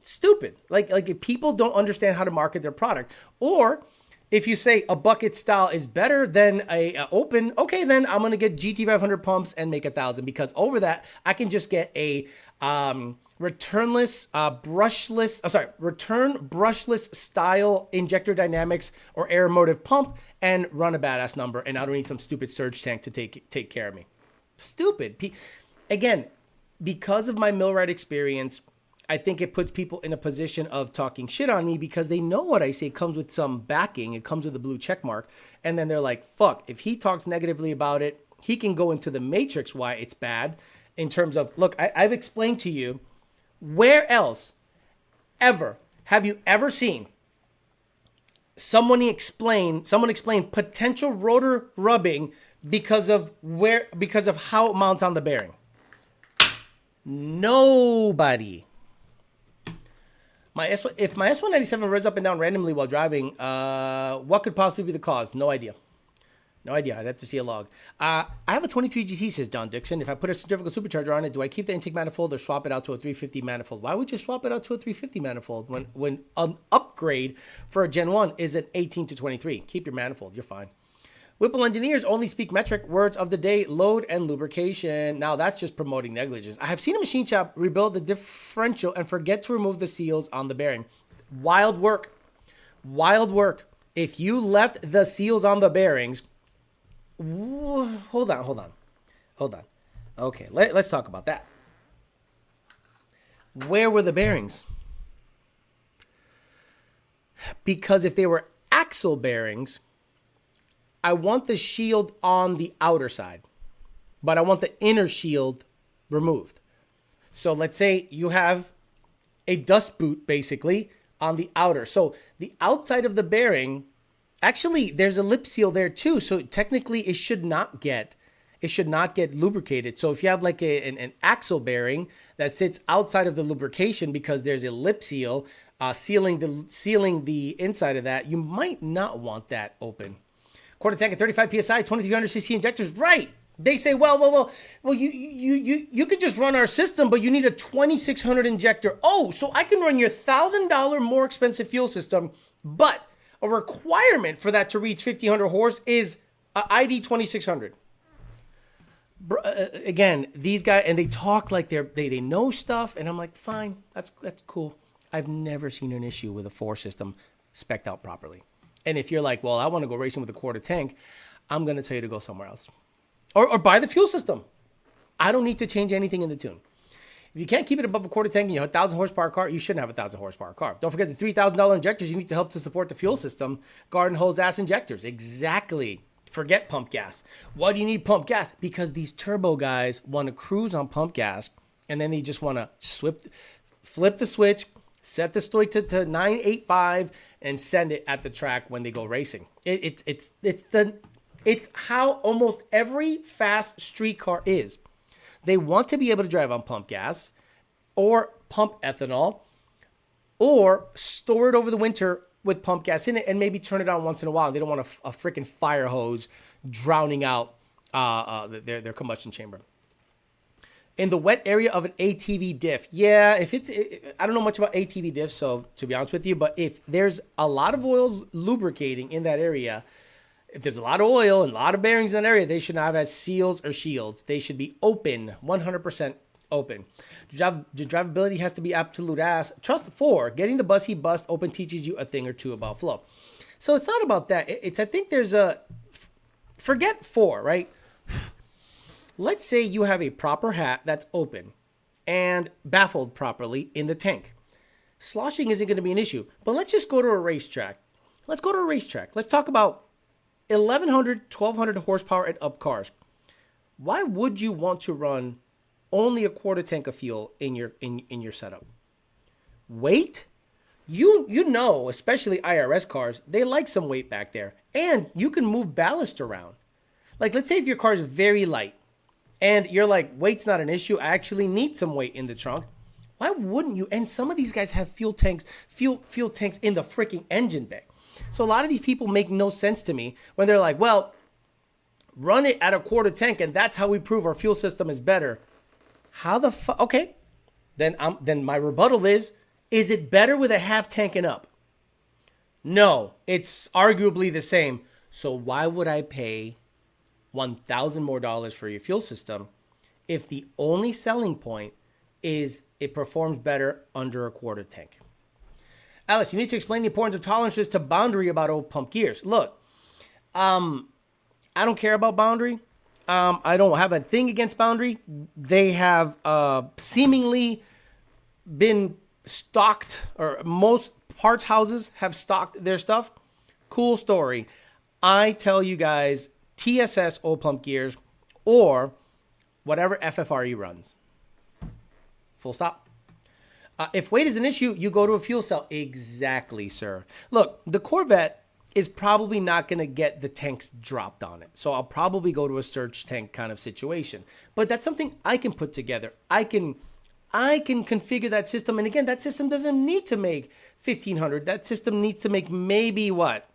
Stupid. Like if people don't understand how to market their product, or If you say a bucket style is better than a open, okay, then I'm gonna get GT500 pumps and make 1,000, because over that I can just get a returnless, return brushless style injector dynamics or air motive pump and run a badass number, and I don't need some stupid surge tank to take care of me. Stupid. Again, because of my millwright experience, I think it puts people in a position of talking shit on me because they know what I say comes with some backing. It comes with a blue check mark. And then they're like, fuck, if he talks negatively about it, he can go into the matrix why it's bad in terms of, look, I've explained to you, where else ever have you ever seen someone explain potential rotor rubbing because of how it mounts on the bearing? Nobody. If my S197 revs up and down randomly while driving, what could possibly be the cause? No idea. I'd have to see a log. I have a 23 GC, says Don Dixon. If I put a centrifugal supercharger on it, do I keep the intake manifold or swap it out to a 350 manifold? Why would you swap it out to a 350 manifold when an upgrade for a Gen 1 is an 18 to 23? Keep your manifold. You're fine. Whipple engineers only speak metric words of the day: load and lubrication. Now that's just promoting negligence. I have seen a machine shop rebuild the differential and forget to remove the seals on the bearing. Wild work. If you left the seals on the bearings, hold on. Okay, let's talk about that. Where were the bearings? Because if they were axle bearings, I want the shield on the outer side, but I want the inner shield removed. So let's say you have a dust boot basically on the outer. So the outside of the bearing, actually there's a lip seal there too. So technically it should not get lubricated. So if you have like an axle bearing that sits outside of the lubrication because there's a lip seal sealing the inside of that, you might not want that open. Quarter tank at 35 psi, 2300 cc injectors. Right. They say, well, you could just run our system, but you need a 2600 injector. Oh, so I can run your $1,000 more expensive fuel system, but a requirement for that to reach 1500 horse is a ID 2600. Again, these guys, and they talk like they know stuff, and I'm like, fine, that's cool. I've never seen an issue with a 4 system spec'd out properly. And if you're like, well, I want to go racing with a quarter tank, I'm going to tell you to go somewhere else. Or buy the fuel system. I don't need to change anything in the tune. If you can't keep it above a quarter tank and you have a 1,000 horsepower car, you shouldn't have a 1,000 horsepower car. Don't forget the $3,000 injectors you need to help to support the fuel system. Garden hose ass injectors. Exactly. Forget pump gas. Why do you need pump gas? Because these turbo guys want to cruise on pump gas, and then they just want to flip the switch, set the stoik to 985, and send it at the track when they go racing. It's how almost every fast street car is. They want to be able to drive on pump gas or pump ethanol or store it over the winter with pump gas in it and maybe turn it on once in a while. They don't want a freaking fire hose drowning out their combustion chamber. In the wet area of an ATV diff. Yeah, I don't know much about ATV diffs, so to be honest with you, but if there's a lot of oil lubricating in that area, if there's a lot of oil and a lot of bearings in that area, they should not have seals or shields. They should be open, 100% open. The drivability has to be absolute ass. Trust 4, getting the bussy bust open teaches you a thing or two about flow. So it's not about that. I think there's forget 4, right? Let's say you have a proper hat that's open and baffled properly in the tank. Sloshing isn't going to be an issue, but let's just go to a racetrack. Let's talk about 1,100, 1,200 horsepower and up cars. Why would you want to run only a quarter tank of fuel in your setup? Weight? You know, especially IRS cars, they like some weight back there. And you can move ballast around. Like, let's say if your car is very light, and you're like, weight's not an issue. I actually need some weight in the trunk. Why wouldn't you? And some of these guys have fuel tanks in the freaking engine bay. So a lot of these people make no sense to me when they're like, well, run it at a quarter tank and that's how we prove our fuel system is better. How the fuck? Okay. Then my rebuttal is it better with a half tank and up? No, it's arguably the same. So why would I pay $1,000 more for your fuel system if the only selling point is it performs better under a quarter tank? Alice, you need to explain the importance of tolerances to Boundary about old pump gears. Look, I don't care about Boundary. I don't have a thing against Boundary. They have seemingly been stocked, or most parts houses have stocked their stuff. Cool story. I tell you guys, TSS oil pump gears or whatever FFRE runs. Full stop. If weight is an issue, you go to a fuel cell. Exactly, sir. Look, the Corvette is probably not going to get the tanks dropped on it. So I'll probably go to a surge tank kind of situation. But that's something I can put together. I can configure that system. And again, that system doesn't need to make 1,500. That system needs to make maybe what?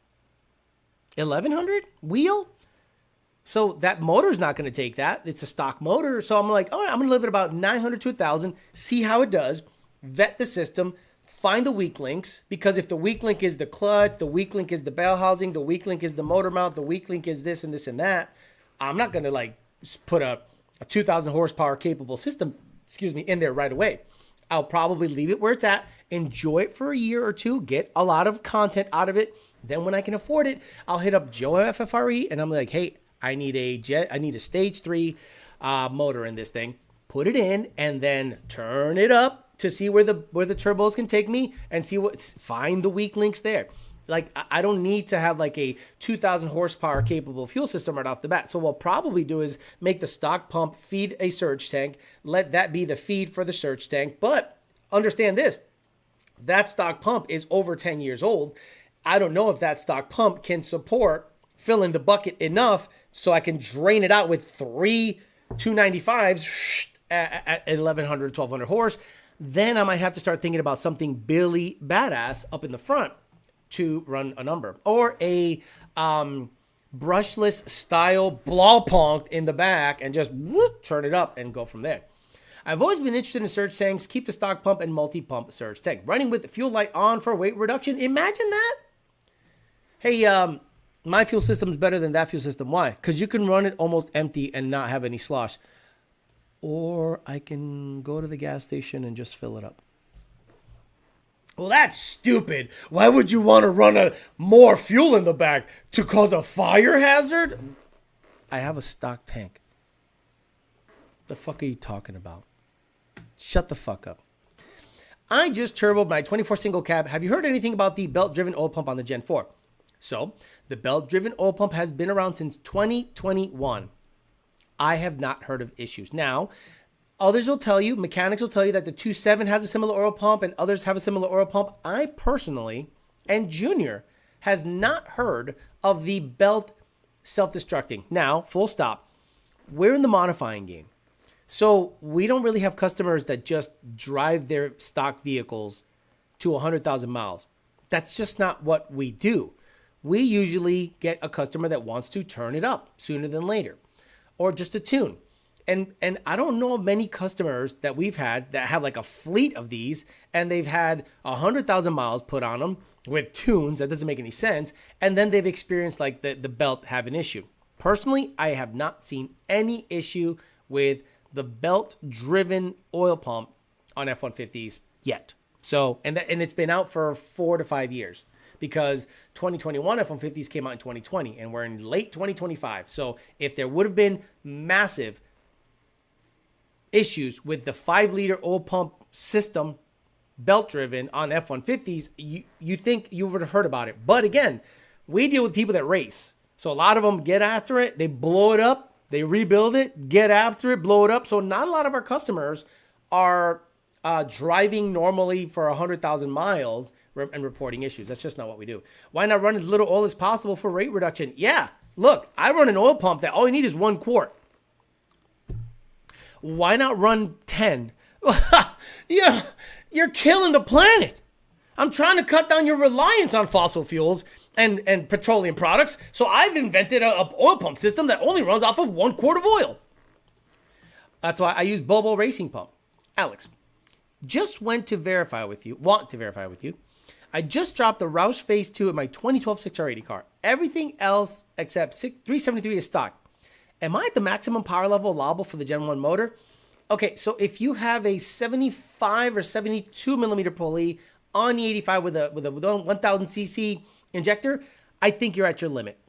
1,100 wheel? So that motor's not going to take that. It's a stock motor. So I'm like, all right, I'm going to live at about 900 to 1,000, see how it does, vet the system, find the weak links, because if the weak link is the clutch, the weak link is the bell housing, the weak link is the motor mount, the weak link is this and this and that, I'm not going to like put a 2,000 horsepower capable system, in there right away. I'll probably leave it where it's at, enjoy it for a year or two, get a lot of content out of it. Then when I can afford it, I'll hit up Joe FFRE and I'm like, hey, I need a stage 3 motor in this thing. Put it in and then turn it up to see where the turbos can take me and find the weak links there. Like, I don't need to have like a 2,000 horsepower capable fuel system right off the bat. So what I'll probably do is make the stock pump feed a surge tank, let that be the feed for the surge tank. But understand this, that stock pump is over 10 years old. I don't know if that stock pump can support filling the bucket enough so I can drain it out with 3 295s at 1,100, 1,200 horse. Then I might have to start thinking about something Billy Badass up in the front to run a number, or a brushless style blow punk in the back and just turn it up and go from there. I've always been interested in surge tanks. Keep the stock pump and multi-pump surge tank running with the fuel light on for weight reduction. Imagine that. Hey, my fuel system is better than that fuel system. Why? Because you can run it almost empty and not have any slosh. Or I can go to the gas station and just fill it up. Well, that's stupid. Why would you want to run more fuel in the back? To cause a fire hazard? I have a stock tank. The fuck are you talking about? Shut the fuck up. I just turboed my 24 single cab. Have you heard anything about the belt-driven oil pump on the Gen 4? So, the belt-driven oil pump has been around since 2021. I have not heard of issues. Now, others will tell you, mechanics will tell you that the 2.7 has a similar oil pump and others have a similar oil pump. I personally, and Junior, has not heard of the belt self-destructing. Now, full stop. We're in the modifying game. So we don't really have customers that just drive their stock vehicles to 100,000 miles. That's just not what we do. We usually get a customer that wants to turn it up sooner than later, or just a tune. And I don't know of many customers that we've had that have like a fleet of these and they've had 100,000 miles put on them with tunes. That doesn't make any sense. And then they've experienced like the belt have an issue. Personally, I have not seen any issue with the belt-driven oil pump on F-150s yet. So, and it's been out for 4 to 5 years. Because 2021 F-150s came out in 2020 and we're in late 2025. So if there would have been massive issues with the 5-liter oil pump system belt driven on F-150s, you think you would have heard about it. But again, we deal with people that race. So a lot of them get after it, they blow it up, they rebuild it, get after it, blow it up. So not a lot of our customers are driving normally for 100,000 miles and reporting issues. That's just not what we do. Why not run as little oil as possible for rate reduction? Yeah, look, I run an oil pump that all you need is 1 quart. Why not run 10? Yeah, you're killing the planet. I'm trying to cut down your reliance on fossil fuels and petroleum products. So I've invented a oil pump system that only runs off of 1 quart of oil. That's why I use Bobo Racing Pump. Alex, want to verify with you. I just dropped the Roush Phase 2 in my 2012 6R80 car. Everything else except 373 is stock. Am I at the maximum power level allowable for the Gen 1 motor? Okay, so if you have a 75 or 72 millimeter pulley on the 85 with a 1000 cc injector, I think you're at your limit.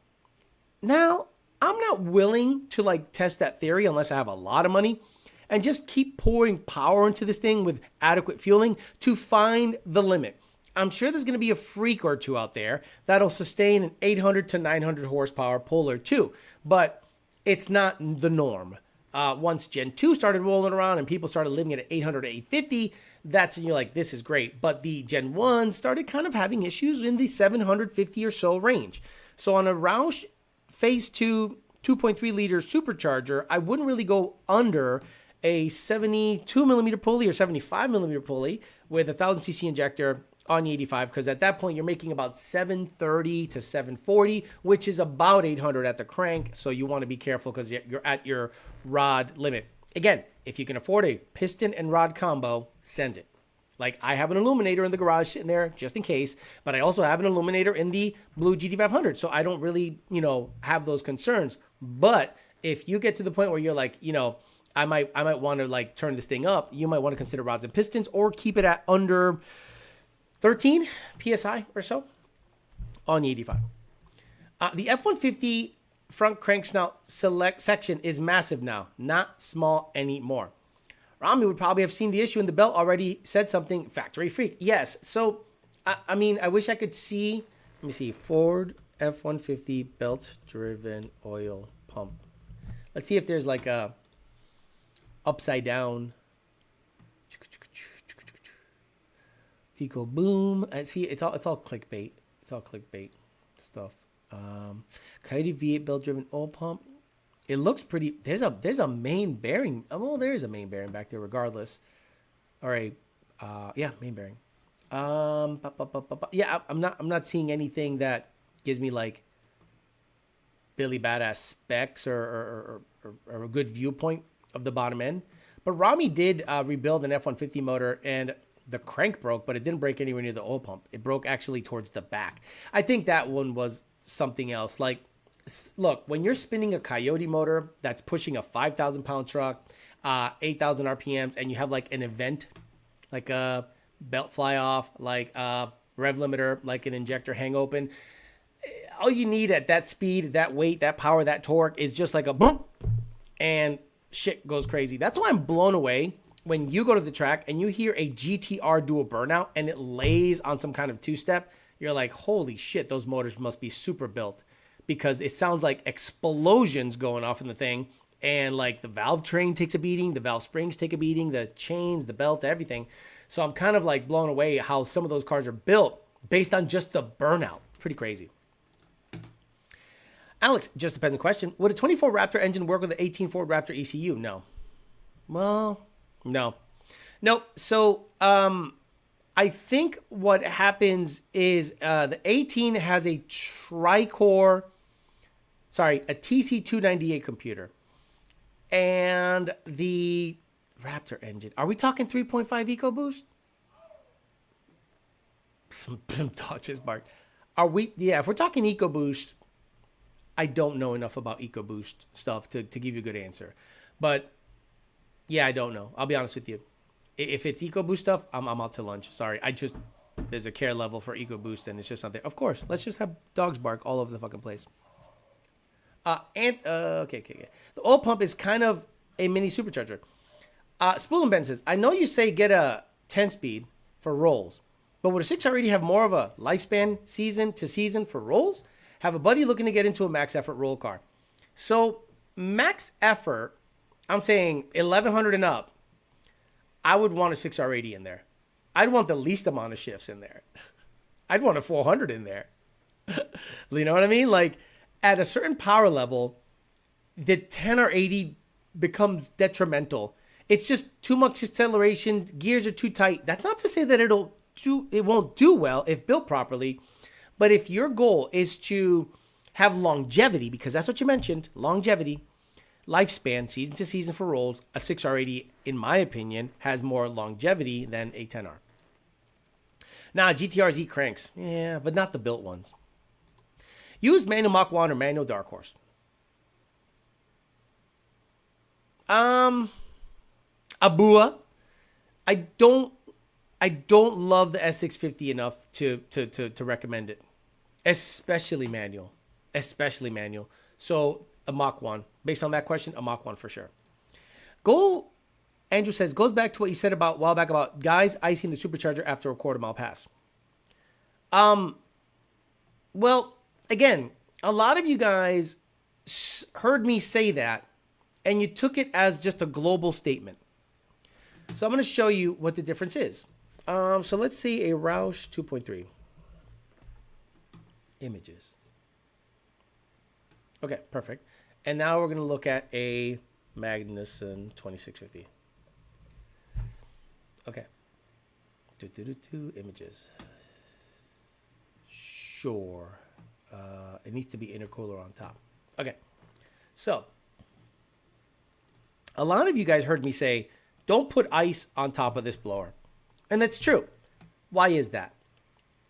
Now, I'm not willing to like test that theory unless I have a lot of money and just keep pouring power into this thing with adequate fueling to find the limit. I'm sure there's going to be a freak or two out there that'll sustain an 800 to 900 horsepower puller too, but it's not the norm. Once Gen 2 started rolling around and people started living at 800 to 850, that's when you're like, this is great. But the Gen 1 started kind of having issues in the 750 or so range. So on a Roush Phase 2 2.3 liter supercharger, I wouldn't really go under a 72 millimeter pulley or 75 millimeter pulley with a 1000 cc injector on the 85, because at that point you're making about 730 to 740, which is about 800 at the crank. So you want to be careful because you're at your rod limit. Again, if you can afford a piston and rod combo, send it. Like I have an illuminator in the garage sitting there just in case, but I also have an illuminator in the blue GT500. So I don't really, have those concerns. But if you get to the point where you're like, I might want to like turn this thing up, you might want to consider rods and pistons or keep it at under 13 PSI or so on the 85. The F-150 front crank snout select section is massive now, not small anymore. Rami would probably have seen the issue in the belt already, said something, factory freak. Yes, so, I wish I could see, let me see, Ford F-150 belt-driven oil pump. Let's see if there's like a upside down Eco Boom. I see it's all clickbait. It's all clickbait stuff. Coyote V8 belt driven oil pump. It looks pretty. There's a main bearing. Oh, there is a main bearing back there regardless. All right. Yeah, main bearing. Yeah, I'm not seeing anything that gives me like Billy Badass specs or a good viewpoint of the bottom end. But Rami did rebuild an F-150 motor and the crank broke, but it didn't break anywhere near the oil pump. It broke actually towards the back. I think that one was something else. Like, look, when you're spinning a Coyote motor that's pushing a 5,000 pound truck, 8,000 RPMs, and you have like an event, like a belt fly off, like a rev limiter, like an injector hang open, all you need at that speed, that weight, that power, that torque is just like a bump, and shit goes crazy. That's why I'm blown away when you go to the track and you hear a GTR do a burnout and it lays on some kind of two-step. You're like, holy shit, those motors must be super built, because it sounds like explosions going off in the thing, and like the valve train takes a beating, the valve springs take a beating, the chains, the belt, everything. So I'm kind of like blown away how some of those cars are built based on just the burnout. Pretty crazy. Alex, just a peasant question. Would a 24 Raptor engine work with an 18 Ford Raptor ECU? No. Well, no. So, I think what happens is the 18 has a a TC298 computer. And the Raptor engine, are we talking 3.5 EcoBoost? Some touches, Bart. If we're talking EcoBoost, I don't know enough about EcoBoost stuff to give you a good answer. But yeah, I don't know. I'll be honest with you. If it's EcoBoost stuff, I'm out to lunch. Sorry. There's a care level for EcoBoost and it's just not there. Of course, let's just have dogs bark all over the fucking place. Okay. The oil pump is kind of a mini supercharger. Spool and Ben says, I know you say get a 10-speed for rolls, but would a 6R80 have more of a lifespan season to season for rolls? Have a buddy looking to get into a max effort roll car. So max effort, I'm saying 1100 and up, I would want a 6R80 in there. I'd want the least amount of shifts in there. I'd want a 400 in there. You know what I mean? Like at a certain power level, the 10R80 becomes detrimental. It's just too much acceleration. Gears are too tight. That's not to say that it won't do well if built properly. But if your goal is to have longevity, because that's what you mentioned, longevity, lifespan, season to season for rolls, a 6R80, in my opinion, has more longevity than a 10R. Nah, GTRs eat cranks. Yeah, but not the built ones. Use manual Mach 1 or manual Dark Horse. Abua. I don't love the S650 enough to recommend it. Especially manual. So a Mach 1. Based on that question, a Mach 1 for sure. Andrew says, goes back to what you said about a while back about guys icing the supercharger after a quarter-mile pass. Well, again, a lot of you guys heard me say that, and you took it as just a global statement. So I'm going to show you what the difference is. So let's see a Roush 2.3. Images. Okay, perfect. And now we're going to look at a Magnuson 2650. Okay. Images. Sure. It needs to be intercooler on top. Okay. So, a lot of you guys heard me say, don't put ice on top of this blower. And that's true. Why is that?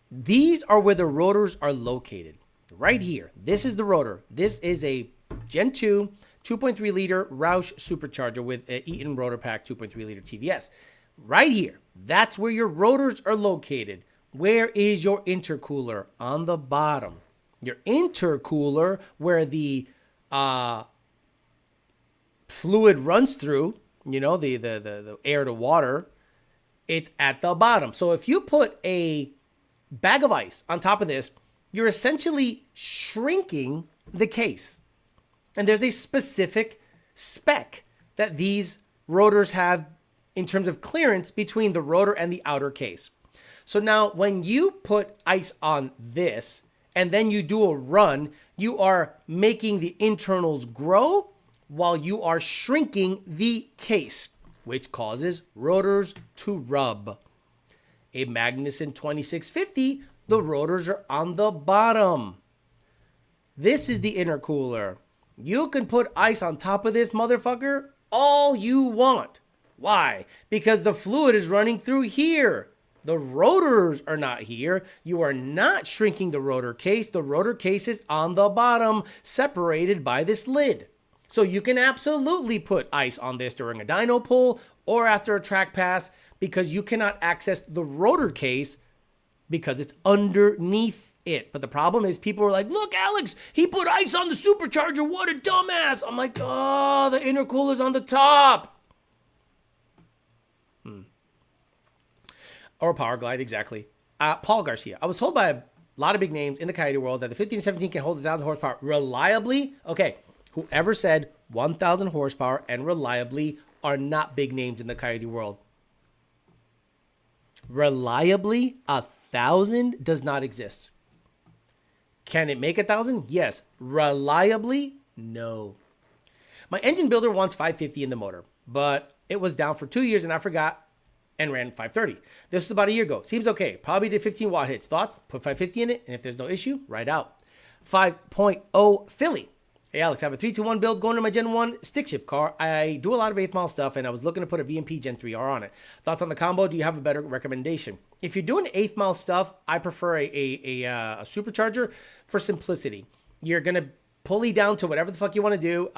These are where the rotors are located. Right here. This is the rotor. This is a Gen 2 2.3 liter Roush supercharger with an Eaton rotor pack 2.3 liter TVS. Right here. That's where your rotors are located. Where is your intercooler? On the bottom. Your intercooler, where the fluid runs through, the air to water, it's at the bottom. So if you put a bag of ice on top of this, you're essentially shrinking the case. And there's a specific spec that these rotors have in terms of clearance between the rotor and the outer case. So now when you put ice on this and then you do a run, you are making the internals grow while you are shrinking the case, which causes rotors to rub. A Magnuson 2650, the rotors are on the bottom. This is the intercooler. You can put ice on top of this motherfucker all you want. Why? Because the fluid is running through here. The rotors are not here. You are not shrinking the rotor case. The rotor case is on the bottom, separated by this lid. So you can absolutely put ice on this during a dyno pull or after a track pass because you cannot access the rotor case because it's underneath it. But the problem is people are like, look, Alex, he put ice on the supercharger. What a dumbass. I'm like, oh, the intercooler's on the top. Or Power Glide, exactly. Paul Garcia. I was told by a lot of big names in the Coyote world that the 1517 can hold 1,000 horsepower reliably. Okay, whoever said 1,000 horsepower and reliably are not big names in the Coyote world. Reliably, 1,000 does not exist. Can it make 1,000? Yes. Reliably, no. My engine builder wants 550 in the motor, but it was down for 2 years and I forgot and ran 530. This was about a year ago. Seems okay. Probably did 15 watt hits. Thoughts? Put 550 in it, and if there's no issue, ride out. 5.0 Philly. Hey, Alex, I have a 321 build going to my Gen 1 stick shift car. I do a lot of 8th mile stuff, and I was looking to put a VMP Gen 3R on it. Thoughts on the combo? Do you have a better recommendation? If you're doing 8th mile stuff, I prefer a supercharger for simplicity. You're going to pulley down to whatever the fuck you want to do.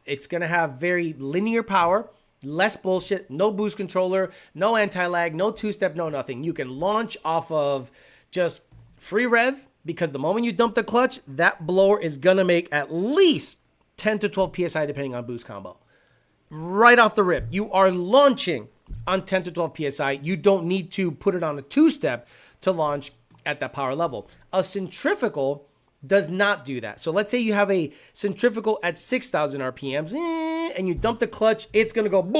It's going to have very linear power. Less bullshit, no boost controller, no anti-lag, no two-step, no nothing. You can launch off of just free rev because the moment you dump the clutch, that blower is going to make at least 10 to 12 PSI depending on boost combo. Right off the rip, you are launching on 10 to 12 PSI. You don't need to put it on a two-step to launch at that power level. A centrifugal does not do that. So let's say you have a centrifugal at 6,000 RPMs and you dump the clutch, it's going to go, the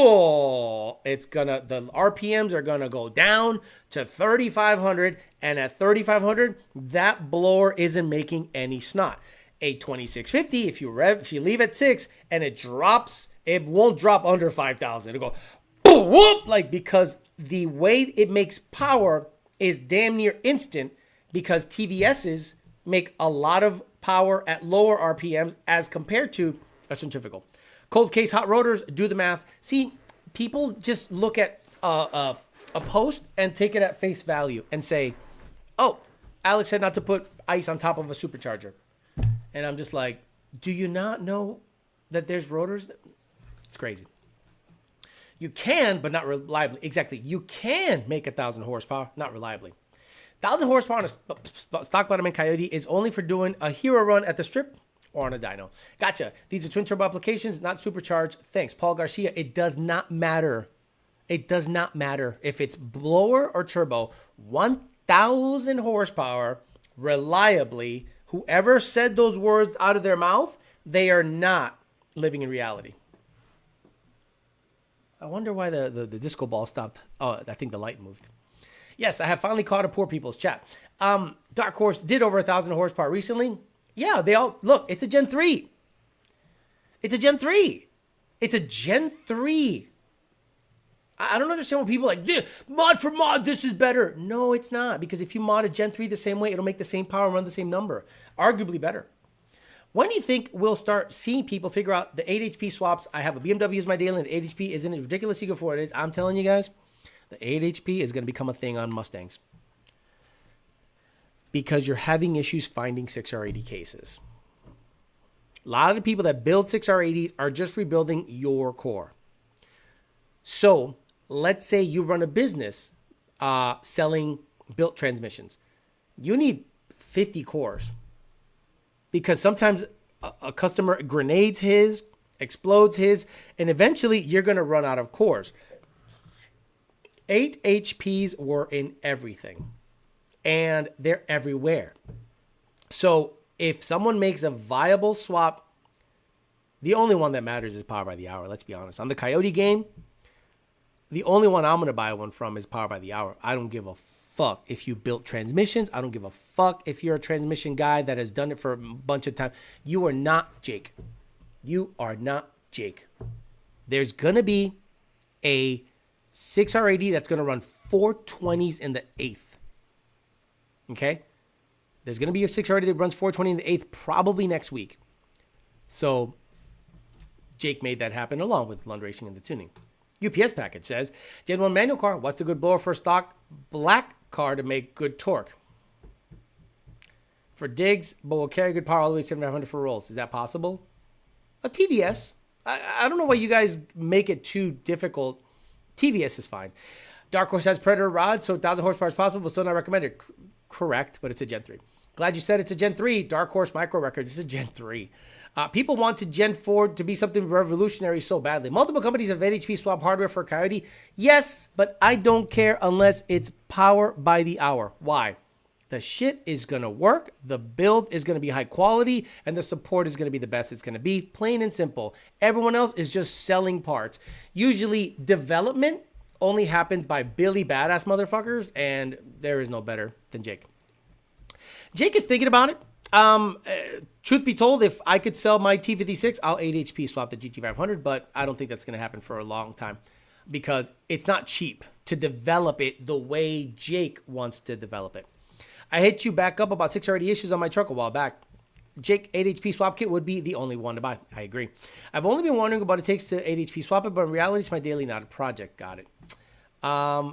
RPMs are going to go down to 3,500. And at 3,500, that blower isn't making any snot. A 2650, if you leave at 6 and it drops, it won't drop under 5,000. It'll go, whoop, because the way it makes power is damn near instant because TVS's make a lot of power at lower RPMs as compared to a centrifugal. Cold case hot rotors, do the math. See, people just look at a post and take it at face value and say, oh, Alex said not to put ice on top of a supercharger. And I'm just like, do you not know that there's rotors? It's crazy. You can, but not reliably. Exactly. You can make 1,000 horsepower, not reliably. 1,000 horsepower on a stock bottom in Coyote is only for doing a hero run at the strip or on a dyno. Gotcha. These are twin turbo applications, not supercharged. Thanks, Paul Garcia. It does not matter. It does not matter if it's blower or turbo. 1,000 horsepower reliably. Whoever said those words out of their mouth, they are not living in reality. I wonder why the disco ball stopped. Oh, I think the light moved. Yes, I have finally caught a poor people's chat. Dark Horse did over 1,000 horsepower recently. Yeah, they all look. It's a Gen 3. It's a Gen 3. It's a Gen 3. I don't understand when people are like, mod for mod, this is better. No, it's not. Because if you mod a Gen 3 the same way, it'll make the same power and run the same number. Arguably better. When do you think we'll start seeing people figure out the 8 HP swaps? I have a BMW as my daily, and the 8 HP isn't as ridiculously good for what it is. I'm telling you guys, the 8 HP is going to become a thing on Mustangs. Because you're having issues finding 6R80 cases. A lot of the people that build 6R80s are just rebuilding your core. So, let's say you run a business selling built transmissions. You need 50 cores. Because sometimes a customer grenades his, explodes his, and eventually you're going to run out of cores. 8 HPs were in everything. And they're everywhere. So if someone makes a viable swap, the only one that matters is Power by the Hour, let's be honest. On the Coyote game, the only one I'm going to buy one from is Power by the Hour. I don't give a fuck if you built transmissions. I don't give a fuck if you're a transmission guy that has done it for a bunch of time. You are not Jake. You are not Jake. There's going to be a 6R80 that's going to run 420s in the 8th. Okay? There's going to be a 6R80 that runs 420 in the 8th probably next week. So Jake made that happen along with Lund Racing and the tuning. UPS package says, Gen 1 manual car, what's a good blower for a stock black car to make good torque? For digs, but will carry good power all the way to 7,500 for rolls. Is that possible? A TVS. I don't know why you guys make it too difficult. TVS is fine. Dark Horse has Predator rod, so 1,000 horsepower is possible, but still not recommended. Correct, but it's a Gen 3. Glad you said it's a Gen 3. Dark Horse micro record. It's a Gen 3. People wanted Gen 4 to be something revolutionary so badly. Multiple companies have 8 HP swap hardware for Coyote. Yes, but I don't care unless it's Power by the Hour. Why? The shit is going to work. The build is going to be high quality, and the support is going to be the best it's going to be. Plain and simple. Everyone else is just selling parts. Usually, development only happens by Billy badass motherfuckers, and there is no better than Jake. Jake is thinking about it. Truth be told, if I could sell my T56, I'll 8 HP swap the GT500, but I don't think that's going to happen for a long time because it's not cheap to develop it the way Jake wants to develop it. I hit you back up about 6R80 issues on my truck a while back. Jake 8 HP swap kit would be the only one to buy. I agree. I've only been wondering about what it takes to 8 HP swap it, but in reality, it's my daily, not a project. Got it.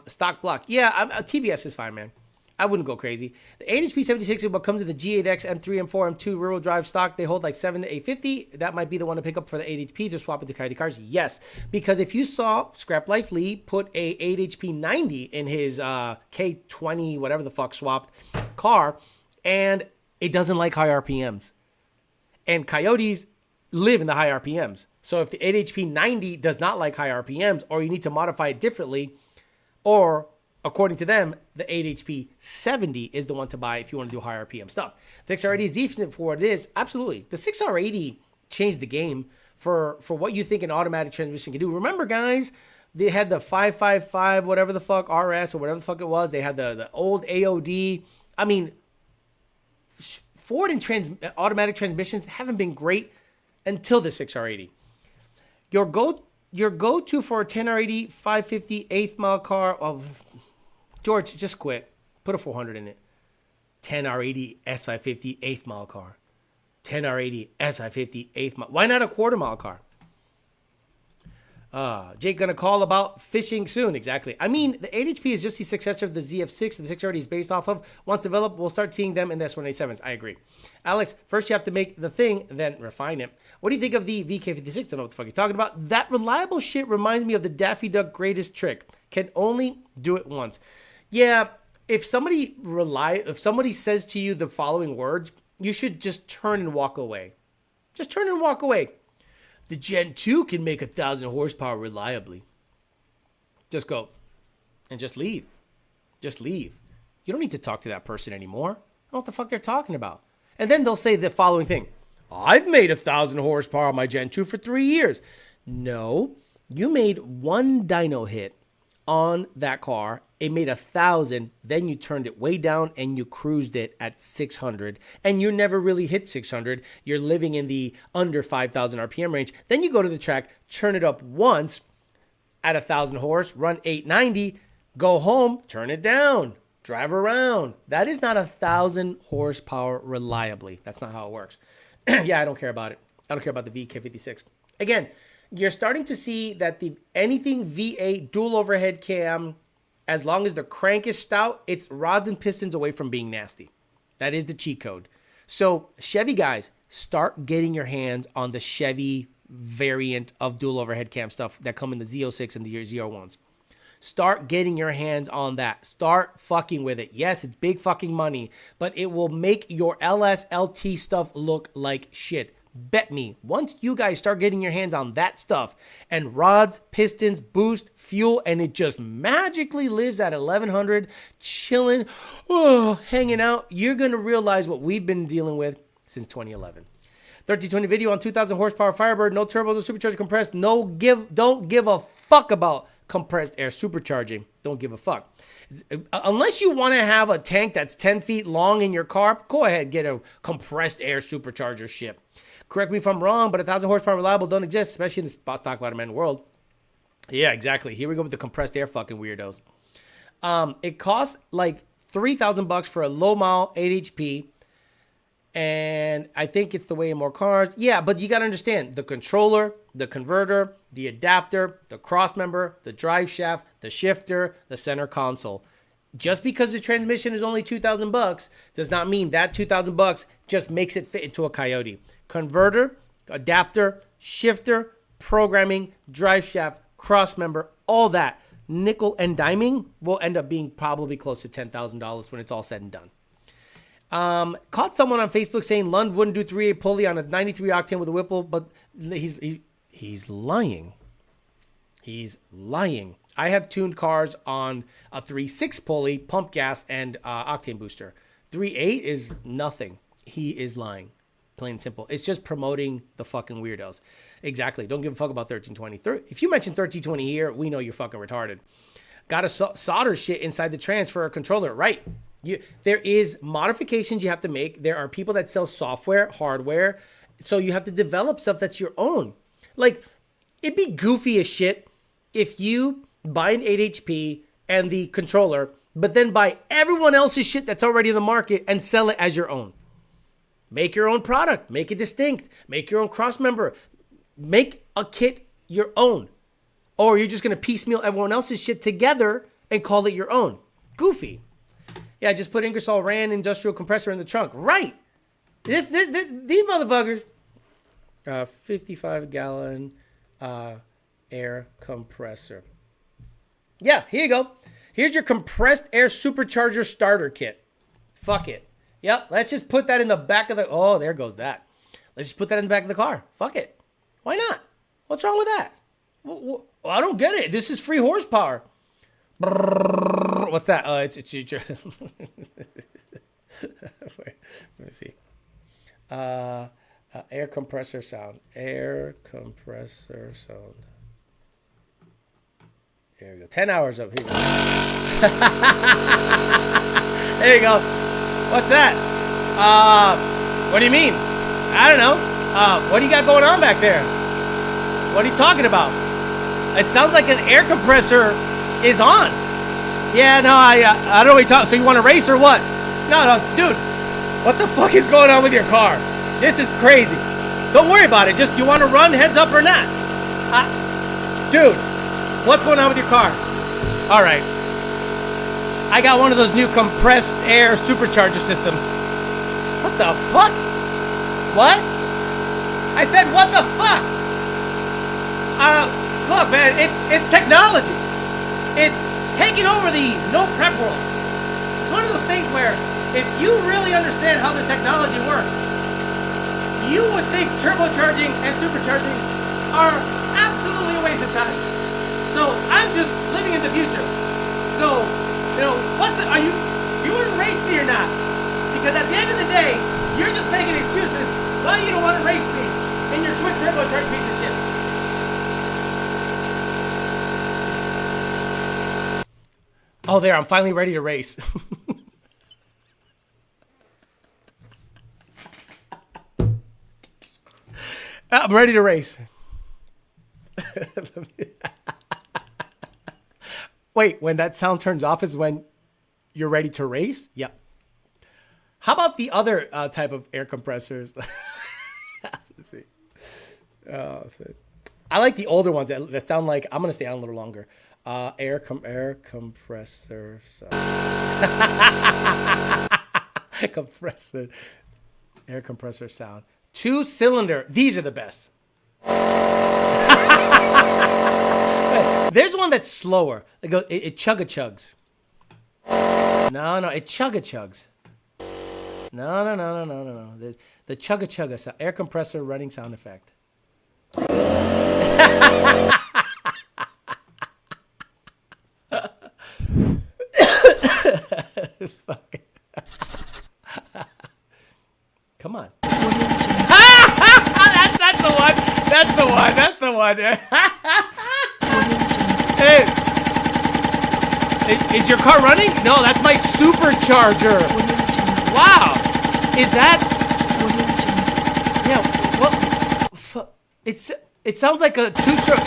Stock block. Yeah, TVS is fine, man. I wouldn't go crazy. The 8 HP 76 is what comes to the G8X, M3, M4, M2 rear-wheel drive stock. They hold like 7 to 850. That might be the one to pick up for the 8 HP to swap with the Coyote cars. Yes, because if you saw Scrap Life Lee put a 8 HP 90 in his K20, whatever the fuck swapped car, and it doesn't like high RPMs. And Coyotes live in the high RPMs. So if the 8 HP 90 does not like high RPMs, or you need to modify it differently, or according to them, the 8 HP 70 is the one to buy if you want to do high RPM stuff. The 6R80 is decent for what it is. Absolutely. The 6R80 changed the game for what you think an automatic transmission can do. Remember, guys, they had the 555, whatever the fuck, RS or whatever the fuck it was. They had the old AOD. I mean, Ford and automatic transmissions haven't been great until the 6R80. Your go-to for a 10R80 550 8th mile car of George, just quit. Put a 400 in it. 10R80 S550 8th mile car. 10R80 S550 8th mile. Why not a quarter mile car? Jake gonna call about fishing soon. Exactly. I mean, the 8HP is just the successor of the ZF6 the 630 is based off of. Once developed, we'll start seeing them in the S187s. I agree. Alex, first you have to make the thing, then refine it. What do you think of the VK56? Don't know what the fuck you're talking about. That reliable shit reminds me of the Daffy Duck greatest trick. Can only do it once. Yeah, if somebody says to you the following words, you should just turn and walk away. Just turn and walk away. The Gen 2 can make 1,000 horsepower reliably. Just go. And just leave. Just leave. You don't need to talk to that person anymore. I don't know what the fuck they're talking about. And then they'll say the following thing. I've made 1,000 horsepower on my Gen 2 for 3 years. No. You made one dyno hit on that car. It made 1,000. Then you turned it way down and you cruised it at 600. And you never really hit 600. You're living in the under 5,000 RPM range. Then you go to the track, turn it up once at 1,000 horse, run 890, go home, turn it down, drive around. That is not 1,000 horsepower reliably. That's not how it works. Yeah, I don't care about it. I don't care about the VK56. Again, you're starting to see that anything V8 dual overhead cam, as long as the crank is stout, it's rods and pistons away from being nasty. That is the cheat code. So Chevy guys, start getting your hands on the Chevy variant of dual overhead cam stuff that come in the Z06 and the Z01s. Start getting your hands on that. Start fucking with it. Yes, it's big fucking money, but it will make your LS, LT stuff look like shit. Bet me, once you guys start getting your hands on that stuff and rods, pistons, boost, fuel, and it just magically lives at 1,100, chilling, hanging out, you're going to realize what we've been dealing with since 2011. 1320 video on 2,000 horsepower Firebird, no turbo, no supercharger compressed, don't give a fuck about compressed air supercharging. Don't give a fuck. Unless you want to have a tank that's 10 feet long in your car, go ahead, get a compressed air supercharger ship. Correct me if I'm wrong, but 1,000 horsepower reliable don't exist, especially in the spot stock Vitamin world. Yeah, exactly. Here we go with the compressed air fucking weirdos. It costs like $3,000 for a low mile 8 HP. And I think it's the way in more cars. Yeah, but you got to understand the controller, the converter, the adapter, the cross member, the drive shaft, the shifter, the center console. Just because the transmission is only $2,000 does not mean that $2,000 just makes it fit into a Coyote. Converter, adapter, shifter, programming, drive shaft, cross member, all that nickel and diming will end up being probably close to $10,000 when it's all said and done. Caught someone on Facebook saying Lund wouldn't do 3.8 pulley on a 93 octane with a Whipple, but he's lying. He's lying. I have tuned cars on a 3.6 pulley, pump gas, and octane booster. 3.8 is nothing. He is lying. Plain and simple. It's just promoting the fucking weirdos. Exactly. Don't give a fuck about 1320. If you mention 1320 here, we know you're fucking retarded. Got to solder shit inside the trans for a controller. Right. There is modifications you have to make. There are people that sell software, hardware. So you have to develop stuff that's your own. Like, it'd be goofy as shit if you buy an 8 HP and the controller, but then buy everyone else's shit that's already in the market and sell it as your own. Make your own product. Make it distinct. Make your own cross member. Make a kit your own. Or you're just going to piecemeal everyone else's shit together and call it your own. Goofy. Yeah, just put Ingersoll Rand industrial compressor in the trunk. Right. These motherfuckers. 55-gallon air compressor. Yeah, here you go. Here's your compressed air supercharger starter kit. Fuck it. Yep, let's just put that in the back of the... Oh, there goes that. Let's just put that in the back of the car. Fuck it. Why not? What's wrong with that? Well, I don't get it. This is free horsepower. What's that? It's Wait, let me see. Air compressor sound. Air compressor sound. There we go. 10 hours of here. There you go. What's that? What do you mean? I don't know. What do you got going on back there? What are you talking about? It sounds like an air compressor is on. Yeah, no, I don't know what you're talking. So you want to race or what? No, dude. What the fuck is going on with your car? This is crazy. Don't worry about it. Just you want to run heads up or not? Dude, what's going on with your car? All right. I got one of those new compressed air supercharger systems. What the fuck? What? I said, what the fuck? Look, man, it's technology. It's taking over the no prep world. It's one of those things where if you really understand how the technology works, you would think turbocharging and supercharging are absolutely a waste of time. So I'm just living in the future. So, you know, are you want to race me or not? Because at the end of the day, you're just making excuses why you don't want to race me in your twin turbocharged piece of shit. Oh, there, I'm finally ready to race. I'm ready to race. Wait, when that sound turns off is when you're ready to race? Yep. How about the other type of air compressors? Let's see. Oh, that's it. I like the older ones that sound like, I'm going to stay on a little longer. Air compressor. Compressor. Air compressor sound. 2-cylinder. These are the best. There's one that's slower. It chugga-chugs. No, it chugga-chugs. No. The chugga-chugga sound. Air compressor running sound effect. Come on. That's the one. That's the one. Hey, is your car running? No, that's my supercharger. Wow. Is that? Yeah. Well, it sounds like a two-stroke.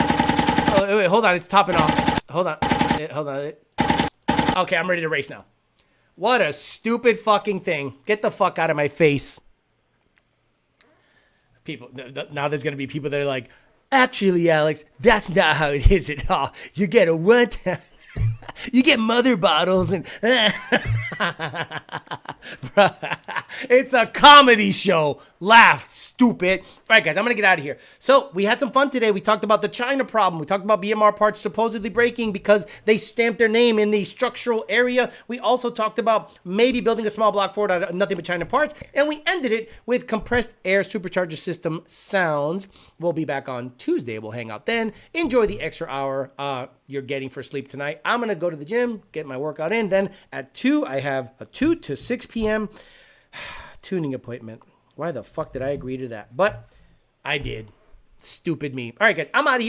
Oh, wait, hold on. It's topping off. Hold on. Okay, I'm ready to race now. What a stupid fucking thing. Get the fuck out of my face. People, now there's going to be people that are like, actually, Alex, that's not how it is at all. You get a what? You get mother bottles and... It's a comedy show. Laugh, stupid. All right, guys, I'm going to get out of here. So we had some fun today. We talked about the China problem. We talked about BMR parts supposedly breaking because they stamped their name in the structural area. We also talked about maybe building a small block Ford out of nothing but China parts. And we ended it with compressed air supercharger system sounds. We'll be back on Tuesday. We'll hang out then. Enjoy the extra hour you're getting for sleep tonight. I'm going to go to the gym, get my workout in. Then at 2, I have a 2 to 6 p.m. tuning appointment. Why the fuck did I agree to that? But I did. Stupid me. All right, guys, I'm out of here.